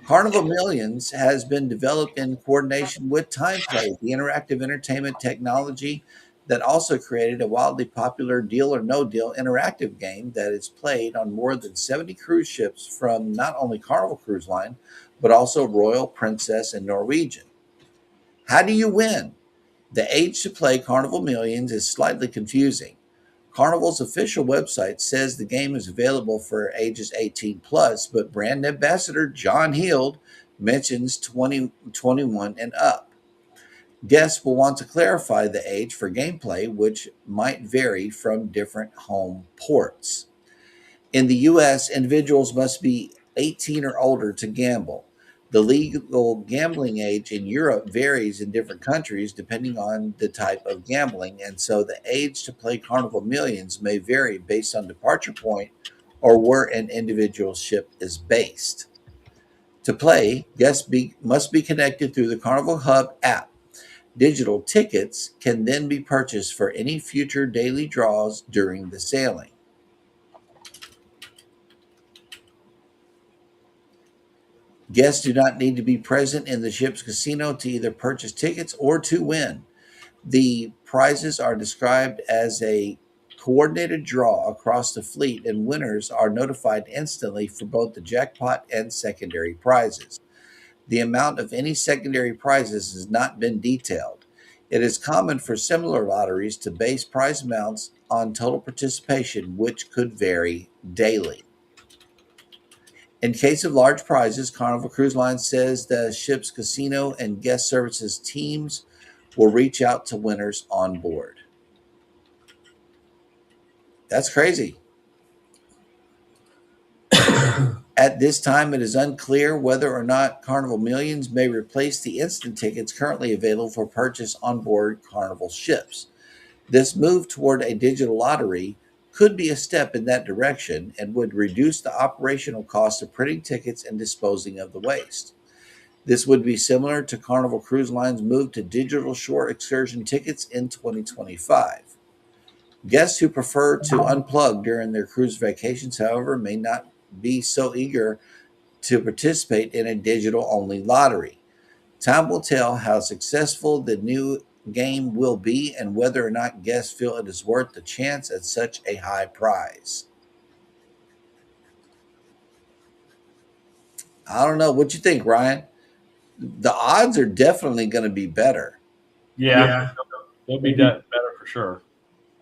Speaker 2: Carnival Millions has been developed in coordination with TimePlay, the interactive entertainment technology that also created a wildly popular Deal or No Deal interactive game that is played on more than 70 cruise ships from not only Carnival Cruise Line, but also Royal, Princess, and Norwegian. How do you win? The age to play Carnival Millions is slightly confusing. Carnival's official website says the game is available for ages 18 plus, but brand ambassador John Heald mentions 21 and up. Guests will want to clarify the age for gameplay, which might vary from different home ports. In the U.S., individuals must be 18 or older to gamble. The legal gambling age in Europe varies in different countries depending on the type of gambling, and so the age to play Carnival Millions may vary based on departure point or where an individual ship is based. To play, guests must be connected through the Carnival Hub app. Digital tickets can then be purchased for any future daily draws during the sailing. Guests do not need to be present in the ship's casino to either purchase tickets or to win. The prizes are described as a coordinated draw across the fleet, and winners are notified instantly for both the jackpot and secondary prizes. The amount of any secondary prizes has not been detailed. It is common for similar lotteries to base prize amounts on total participation, which could vary daily. In case of large prizes, Carnival Cruise Line says the ship's casino and guest services teams will reach out to winners on board. That's crazy. At this time, it is unclear whether or not Carnival Millions may replace the instant tickets currently available for purchase on board Carnival ships. This move toward a digital lottery could be a step in that direction and would reduce the operational cost of printing tickets and disposing of the waste. This would be similar to Carnival Cruise Line's move to digital shore excursion tickets in 2025. Guests who prefer to unplug during their cruise vacations, however, may not be so eager to participate in a digital only lottery. Time will tell how successful the new game will be and whether or not guests feel it is worth the chance at such a high prize. I don't know. What you think, Ryan? The odds are definitely going to be better
Speaker 1: Yeah, they'll be better for sure.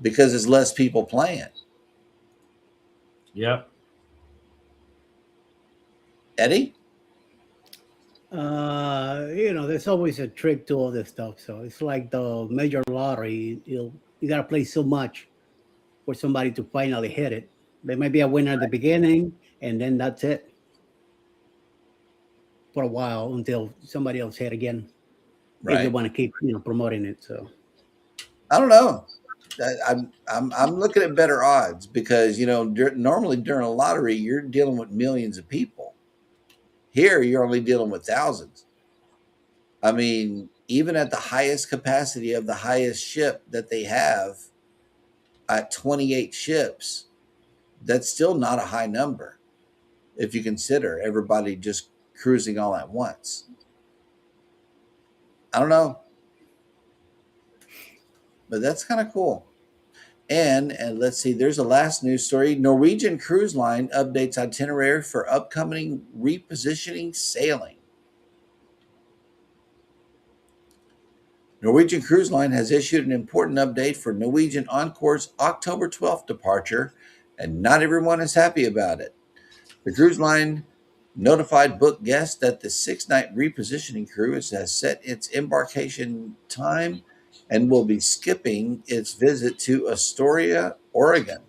Speaker 2: because there's less people playing.
Speaker 1: Yep.
Speaker 2: Eddie?
Speaker 3: There's always a trick to all this stuff. So it's like the major lottery. You gotta play so much for somebody to finally hit it. There might be a winner at the beginning, and then that's it for a while until somebody else hit again. If they
Speaker 2: Right.
Speaker 3: want to keep promoting it. So
Speaker 2: I don't know. I'm looking at better odds because normally during a lottery you're dealing with millions of people. Here you're only dealing with thousands. I mean, even at the highest capacity of the highest ship that they have at 28 ships, that's still not a high number if you consider everybody just cruising all at once. I don't know, but that's kind of cool. And let's see, there's a last news story. Norwegian Cruise Line updates itinerary for upcoming repositioning sailing. Norwegian Cruise Line has issued an important update for Norwegian Encore's October 12th departure, and not everyone is happy about it. The cruise line notified book guests that the 6-night repositioning cruise has set its embarkation time and will be skipping its visit to Astoria, Oregon.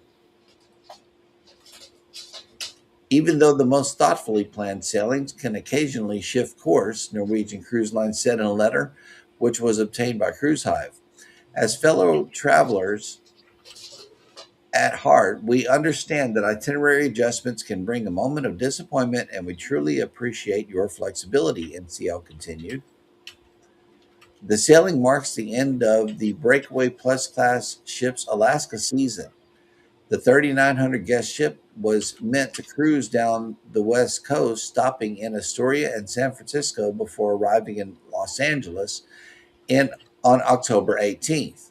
Speaker 2: Even though the most thoughtfully planned sailings can occasionally shift course, Norwegian Cruise Line said in a letter which was obtained by Cruise Hive. As fellow travelers at heart, we understand that itinerary adjustments can bring a moment of disappointment, and we truly appreciate your flexibility, NCL continued. The sailing marks the end of the Breakaway Plus class ship's Alaska season. The 3,900 guest ship was meant to cruise down the West Coast, stopping in Astoria and San Francisco before arriving in Los Angeles on October 18th.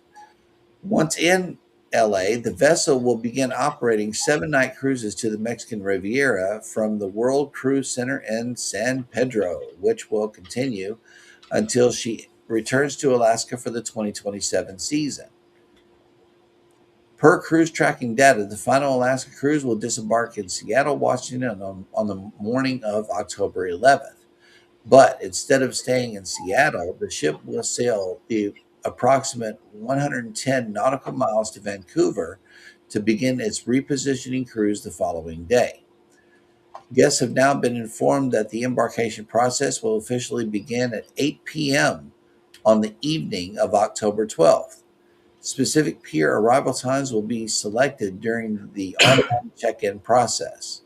Speaker 2: Once in LA, the vessel will begin operating 7-night cruises to the Mexican Riviera from the World Cruise Center in San Pedro, which will continue until she returns to Alaska for the 2027 season. Per cruise tracking data, the final Alaska cruise will disembark in Seattle, Washington on the morning of October 11th. But instead of staying in Seattle, the ship will sail the approximate 110 nautical miles to Vancouver to begin its repositioning cruise the following day. Guests have now been informed that the embarkation process will officially begin at 8 p.m. on the evening of October 12th. Specific pier arrival times will be selected during the online check-in process.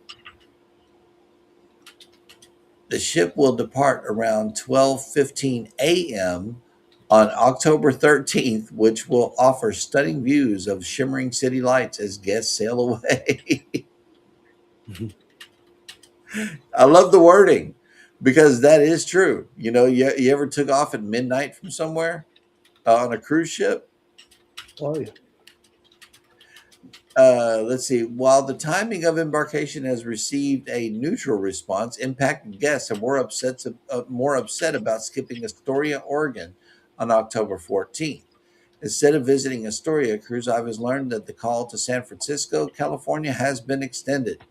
Speaker 2: The ship will depart around 12:15 a.m. on October 13th, which will offer stunning views of shimmering city lights as guests sail away. I love the wording. because that is true. You ever took off at midnight from somewhere on a cruise ship?
Speaker 3: Oh yeah.
Speaker 2: Let's see. While the timing of embarkation has received a neutral response, impacted guests are more upset about skipping Astoria, Oregon, on October 14th. Instead of visiting Astoria, cruise divers learned that the call to San Francisco, California, has been extended.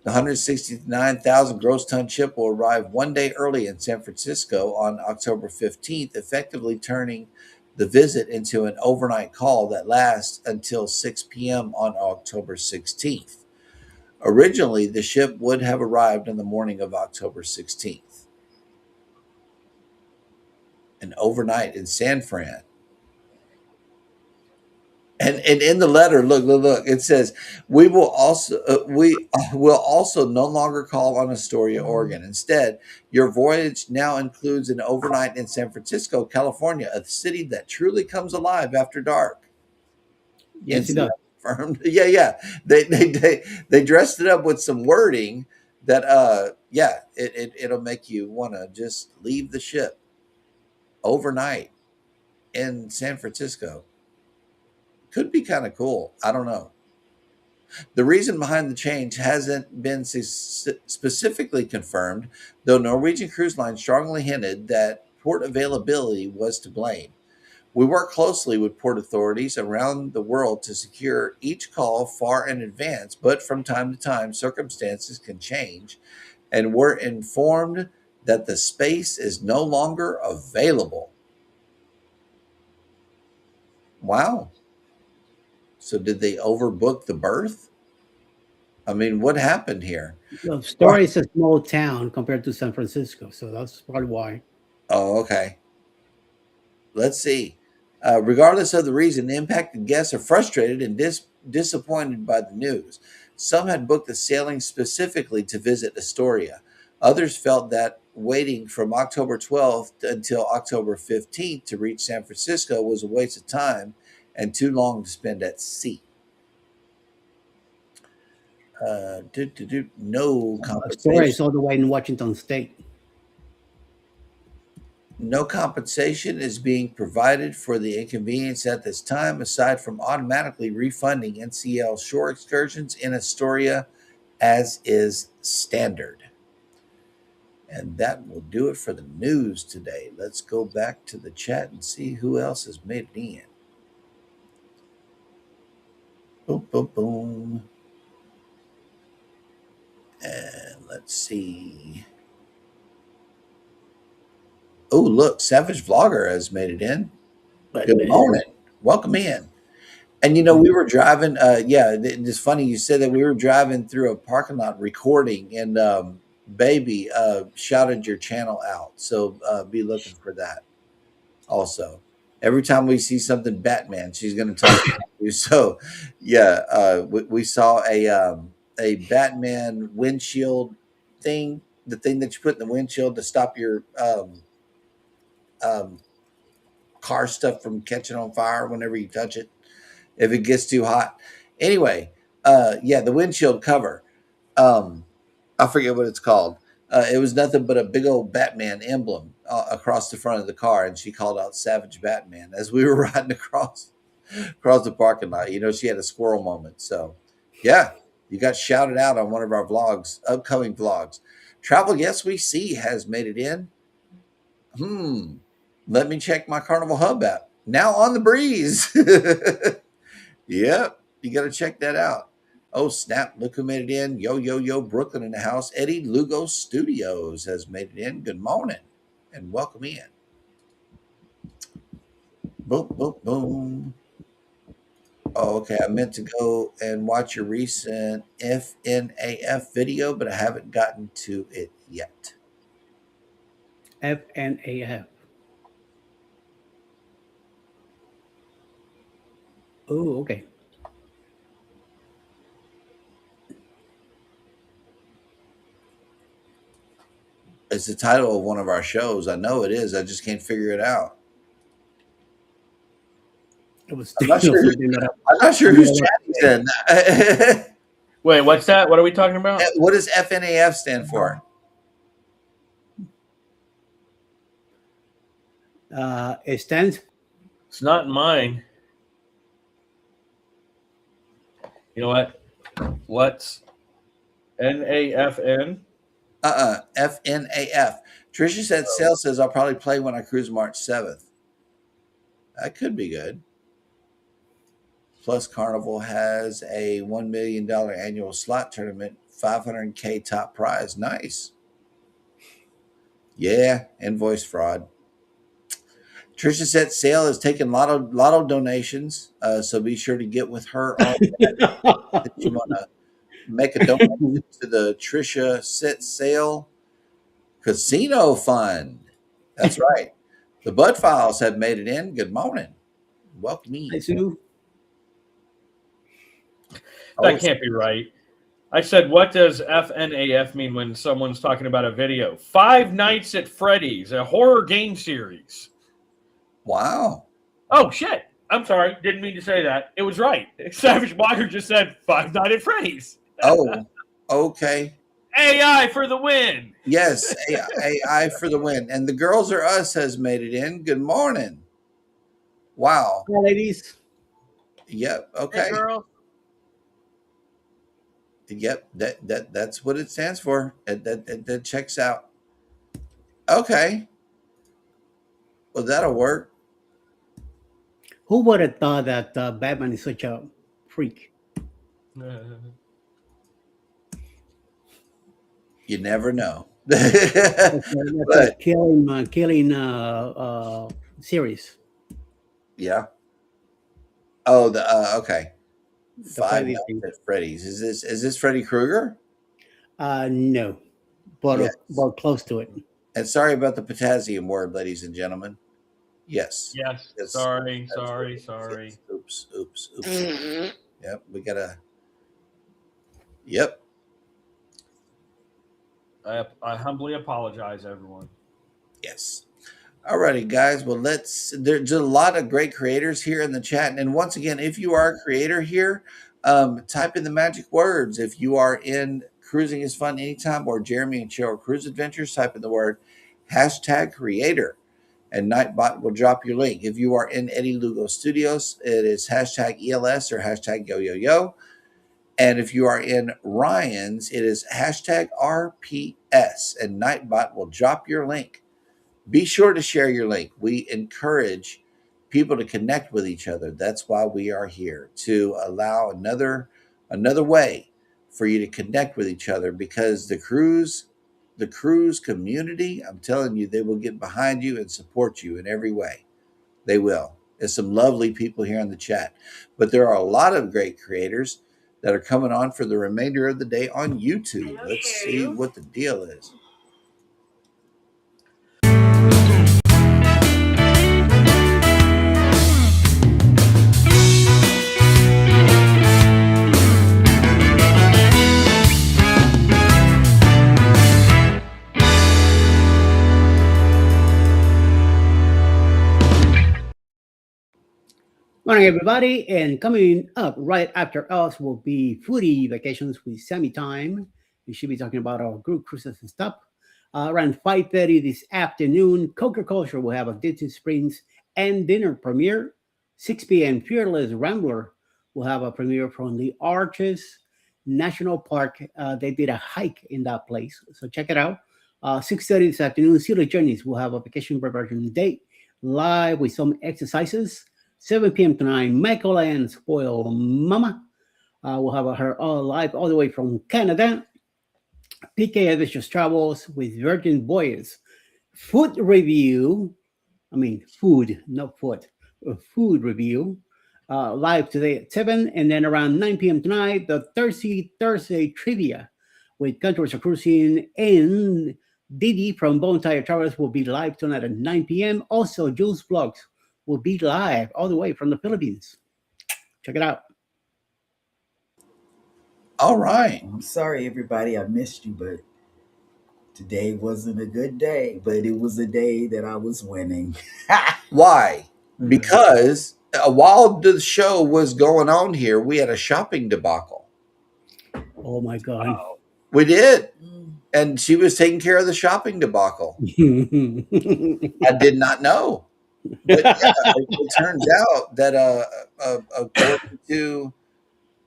Speaker 2: The 169,000 gross ton ship will arrive one day early in San Francisco on October 15th, effectively turning the visit into an overnight call that lasts until 6 p.m. on October 16th. Originally, the ship would have arrived on the morning of October 16th. An overnight in San Fran. And in the letter, look, it says we will also no longer call on Astoria, Oregon. Instead, your voyage now includes an overnight in San Francisco, California, a city that truly comes alive after dark.
Speaker 3: Yes, it does.
Speaker 2: Confirmed. Yeah. They dressed it up with some wording that it'll make you want to just leave the ship overnight in San Francisco. Could be kind of cool. I don't know. The reason behind the change hasn't been specifically confirmed, though Norwegian Cruise Line strongly hinted that port availability was to blame. We work closely with port authorities around the world to secure each call far in advance, but from time to time, circumstances can change, and we're informed that the space is no longer available. Wow. So did they overbook the berth? I mean, what happened here?
Speaker 3: Well, Astoria is a small town compared to San Francisco, so that's probably why.
Speaker 2: Oh, okay. Let's see. Regardless of the reason, the impacted guests are frustrated and disappointed by the news. Some had booked the sailing specifically to visit Astoria. Others felt that waiting from October 12th until October 15th to reach San Francisco was a waste of time and too long to spend at sea. No
Speaker 3: Astoria
Speaker 2: compensation.
Speaker 3: is all the way in Washington State.
Speaker 2: No compensation is being provided for the inconvenience at this time, aside from automatically refunding NCL shore excursions in Astoria as is standard. And that will do it for the news today. Let's go back to the chat and see who else has made it in. Boom, boom, boom. And let's see. Oh, look, Savage Vlogger has made it in. Good morning. Welcome in. And we were driving. It's funny you said that. We were driving through a parking lot recording, and Baby shouted your channel out. So be looking for that. Also, every time we see something Batman, she's going to talk about you. So, yeah, we saw a Batman windshield thing, the thing that you put in the windshield to stop your car stuff from catching on fire whenever you touch it, if it gets too hot. Anyway, the windshield cover. I forget what it's called. It was nothing but a big old Batman emblem across the front of the car, and she called out "Savage Batman" as we were riding across the parking lot. She had a squirrel moment. So, yeah, you got shouted out on one of our vlogs, upcoming vlogs. Travel Yes We See has made it in. Let me check my Carnival Hub app. Now on the breeze. Yep, you got to check that out. Oh, snap. Look who made it in. Yo, Brooklyn in the house. Eddie Lugo Studios has made it in. Good morning and welcome in. Boom, boom, boom. Oh, okay. I meant to go and watch your recent FNAF video, but I haven't gotten to it yet.
Speaker 3: FNAF. Oh, okay.
Speaker 2: It's the title of one of our shows. I know it is. I just can't figure it out.
Speaker 3: It was
Speaker 2: I'm not sure who's chatting then.
Speaker 1: Wait, what's that? What are we talking about?
Speaker 2: What does FNAF stand for?
Speaker 3: It stands.
Speaker 1: It's not in mine. You know what? Let's NAFN.
Speaker 2: FNAF. Trisha said, Sale says, I'll probably play when I cruise March 7th. That could be good. Plus, Carnival has a $1 million annual slot tournament, 500K top prize. Nice. Yeah, invoice fraud. Trisha said Sale is taking lotto donations, so be sure to get with her on that. If you want to make a donation to the Trisha Set Sale Casino Fund. That's right. The Bud Files have made it in. Good morning. Welcome
Speaker 3: I
Speaker 2: me.
Speaker 3: do.
Speaker 1: That can't be right. I said, what does FNAF mean when someone's talking about a video? Five Nights at Freddy's, a horror game series.
Speaker 2: Wow.
Speaker 1: Oh, shit. I'm sorry. Didn't mean to say that. It was right. Savage Walker just said Five Nights at Freddy's.
Speaker 2: Oh, okay.
Speaker 1: AI for the win.
Speaker 2: Yes, AI for the win. And the Girls Are Us has made it in. Good morning. Wow.
Speaker 3: Hi, ladies.
Speaker 2: Yep.
Speaker 1: Hey,
Speaker 2: Okay.
Speaker 1: girl.
Speaker 2: Yep. That's what it stands for. That checks out. Okay. Well, that'll work.
Speaker 3: Who would have thought that Batman is such a freak?
Speaker 2: You never know.
Speaker 3: That's
Speaker 2: But
Speaker 3: a killing series.
Speaker 2: yeah. Oh, okay.
Speaker 3: The
Speaker 2: Five
Speaker 3: Freddy
Speaker 2: Nights
Speaker 3: thing.
Speaker 2: at Freddy's. Is this Freddy Krueger?
Speaker 3: No, but
Speaker 2: Yes.
Speaker 3: but close to it.
Speaker 2: And sorry about the potassium word, ladies and gentlemen. Yes.
Speaker 1: Yes.
Speaker 2: Yes.
Speaker 1: Sorry.
Speaker 2: That's what it is.
Speaker 1: Sorry.
Speaker 2: Yes. Oops. Yep. We gotta. Yep.
Speaker 1: I humbly apologize, everyone.
Speaker 2: Yes. Alrighty, guys. Well, there's a lot of great creators here in the chat. And once again, if you are a creator here, type in the magic words. If you are in Cruising is Fun Anytime or Jeremy and Cheryl Cruise Adventures, type in the word #creator and Nightbot will drop your link. If you are in Eddie Lugo Studios, it is #ELS or #YoYoYo. And if you are in Ryan's, it is #RPS and Nightbot will drop your link. Be sure to share your link. We encourage people to connect with each other. That's why we are here, to allow another way for you to connect with each other, because the cruise community, I'm telling you, they will get behind you and support you in every way. They will. There's some lovely people here in the chat, but there are a lot of great creators that are coming on for the remainder of the day on YouTube. Let's see what the deal is.
Speaker 3: Morning, everybody, and coming up right after us will be Foodie Vacations with Sammy Time. We should be talking about our group cruises and stuff. Around 5:30 this afternoon, Coca Culture will have a Disney Springs and dinner premiere. 6 p.m. Fearless Rambler will have a premiere from the Arches National Park. They did a hike in that place, so check it out. 6:30 this afternoon, Silly Journeys will have a vacation preparation day live with some exercises. 7 p.m. tonight, Michael and Spoil Mama will have her live all the way from Canada. PK Adventures Travels with Virgin Voyage. Food review, food, not food, food review. Live today at 7, and then around 9 p.m. tonight, the Thursday Trivia with Controversial Cruising and Didi from Bone Tire Travels will be live tonight at 9 p.m. Also, Jules Vlogs will be live all the way from the Philippines. Check it out.
Speaker 2: All right.
Speaker 4: I'm sorry, everybody, I missed you, but today wasn't a good day, but it was a day that I was winning.
Speaker 2: Why? Because while the show was going on here, we had a shopping debacle.
Speaker 3: Oh my God.
Speaker 1: Oh.
Speaker 2: We did. And she was taking care of the shopping debacle. I did not know. But yeah, it turns out that according to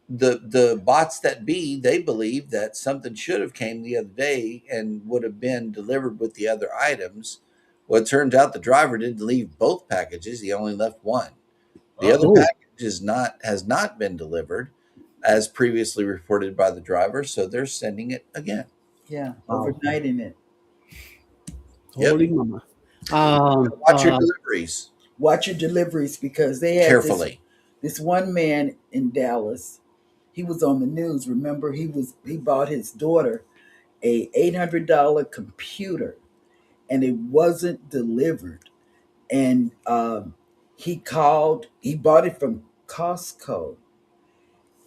Speaker 2: the bots that be, they believe that something should have came the other day and would have been delivered with the other items. Well, it turns out the driver didn't leave both packages; he only left one. The other
Speaker 1: Oh,
Speaker 3: Oh,
Speaker 2: package has not been delivered, as previously reported by the driver. So they're sending it again.
Speaker 4: Yeah,
Speaker 3: wow.
Speaker 4: overnighting it.
Speaker 2: Yep.
Speaker 3: Holy mama.
Speaker 2: Watch your deliveries
Speaker 4: Watch your deliveries because they had
Speaker 2: carefully.
Speaker 4: this one man in Dallas. He was on the news. Remember, he bought his daughter a $800 computer, and it wasn't delivered. And he called. He bought it from Costco.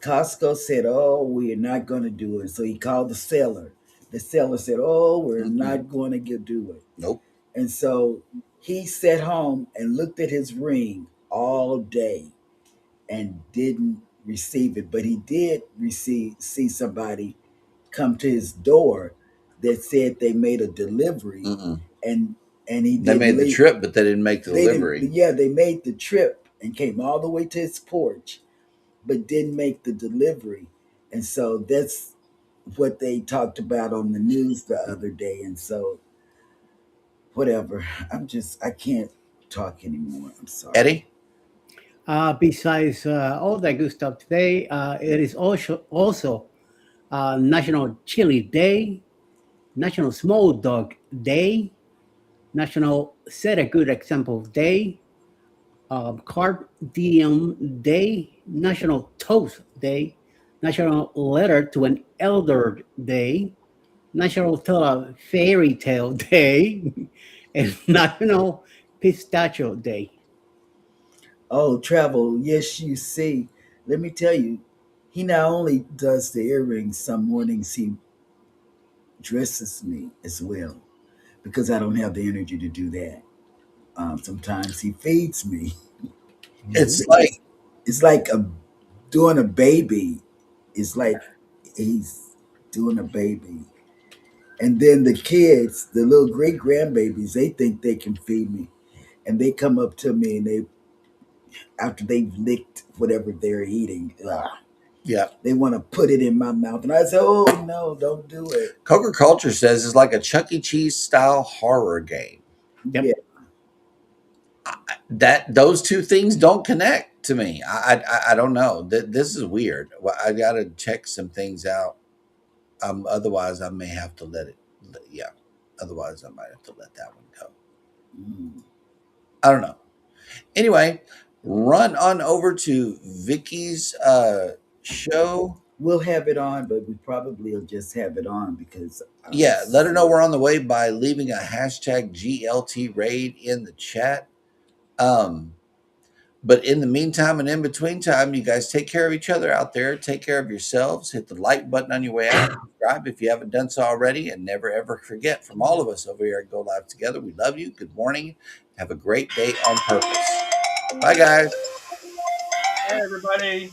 Speaker 4: Costco said, "Oh, we are not going to do it." So he called the seller. The seller said, "Oh, we're
Speaker 2: Mm-mm.
Speaker 4: not going to do it."
Speaker 2: Nope.
Speaker 4: And so he sat home and looked at his ring all day and didn't receive it. But he did see somebody come to his door that said they made a delivery,
Speaker 2: Mm-mm.
Speaker 4: and he
Speaker 2: They
Speaker 4: didn't
Speaker 2: made the
Speaker 4: leave.
Speaker 2: trip, but they didn't make the
Speaker 4: They didn't.
Speaker 2: delivery.
Speaker 4: Yeah, they made the trip and came all the way to his porch, but didn't make the delivery. And so that's what they talked about on the news the other day. And so whatever. I can't talk anymore. I'm sorry.
Speaker 2: Eddie,
Speaker 3: Besides all that good stuff today, it is also National Chili Day, National Small Dog Day, National Set a Good Example Day, Carp Diem Day, National Toast Day, National Letter to an Elder Day, National Tell a Fairy Tale Day, and National Pistachio Day.
Speaker 4: Oh, travel. Yes, you see. Let me tell you, he not only does the earrings, some mornings he dresses me as well because I don't have the energy to do that. Sometimes he feeds me.
Speaker 2: it's like
Speaker 4: It's like doing a baby. It's like he's doing a baby. And then the kids, the little great grandbabies, they think they can feed me. And they come up to me and after they've licked whatever they're eating,
Speaker 2: yeah.
Speaker 4: they want to put it in my mouth. And I say, oh, no, don't do it.
Speaker 2: Coker Culture says it's like a Chuck E. Cheese style horror game.
Speaker 4: Yeah.
Speaker 3: Yep.
Speaker 2: That those two things don't connect to me. I don't know. This is weird. Well, I got to check some things out. Otherwise, I may have to let it. Yeah. Otherwise, I might have to let that one go.
Speaker 4: Mm.
Speaker 2: I don't know. Anyway, run on over to Vicky's show.
Speaker 4: We'll have it on, but we probably will just have it on because.
Speaker 2: Yeah, let her know we're on the way by leaving a hashtag GLT raid in the chat. But in the meantime and in between time, you guys take care of each other out there. Take care of yourselves. Hit the like button on your way out. Subscribe if you haven't done so already. And never, ever forget from all of us over here at Go Live Together, we love you. Good morning. Have a great day on purpose. Bye, guys.
Speaker 1: hey, everybody.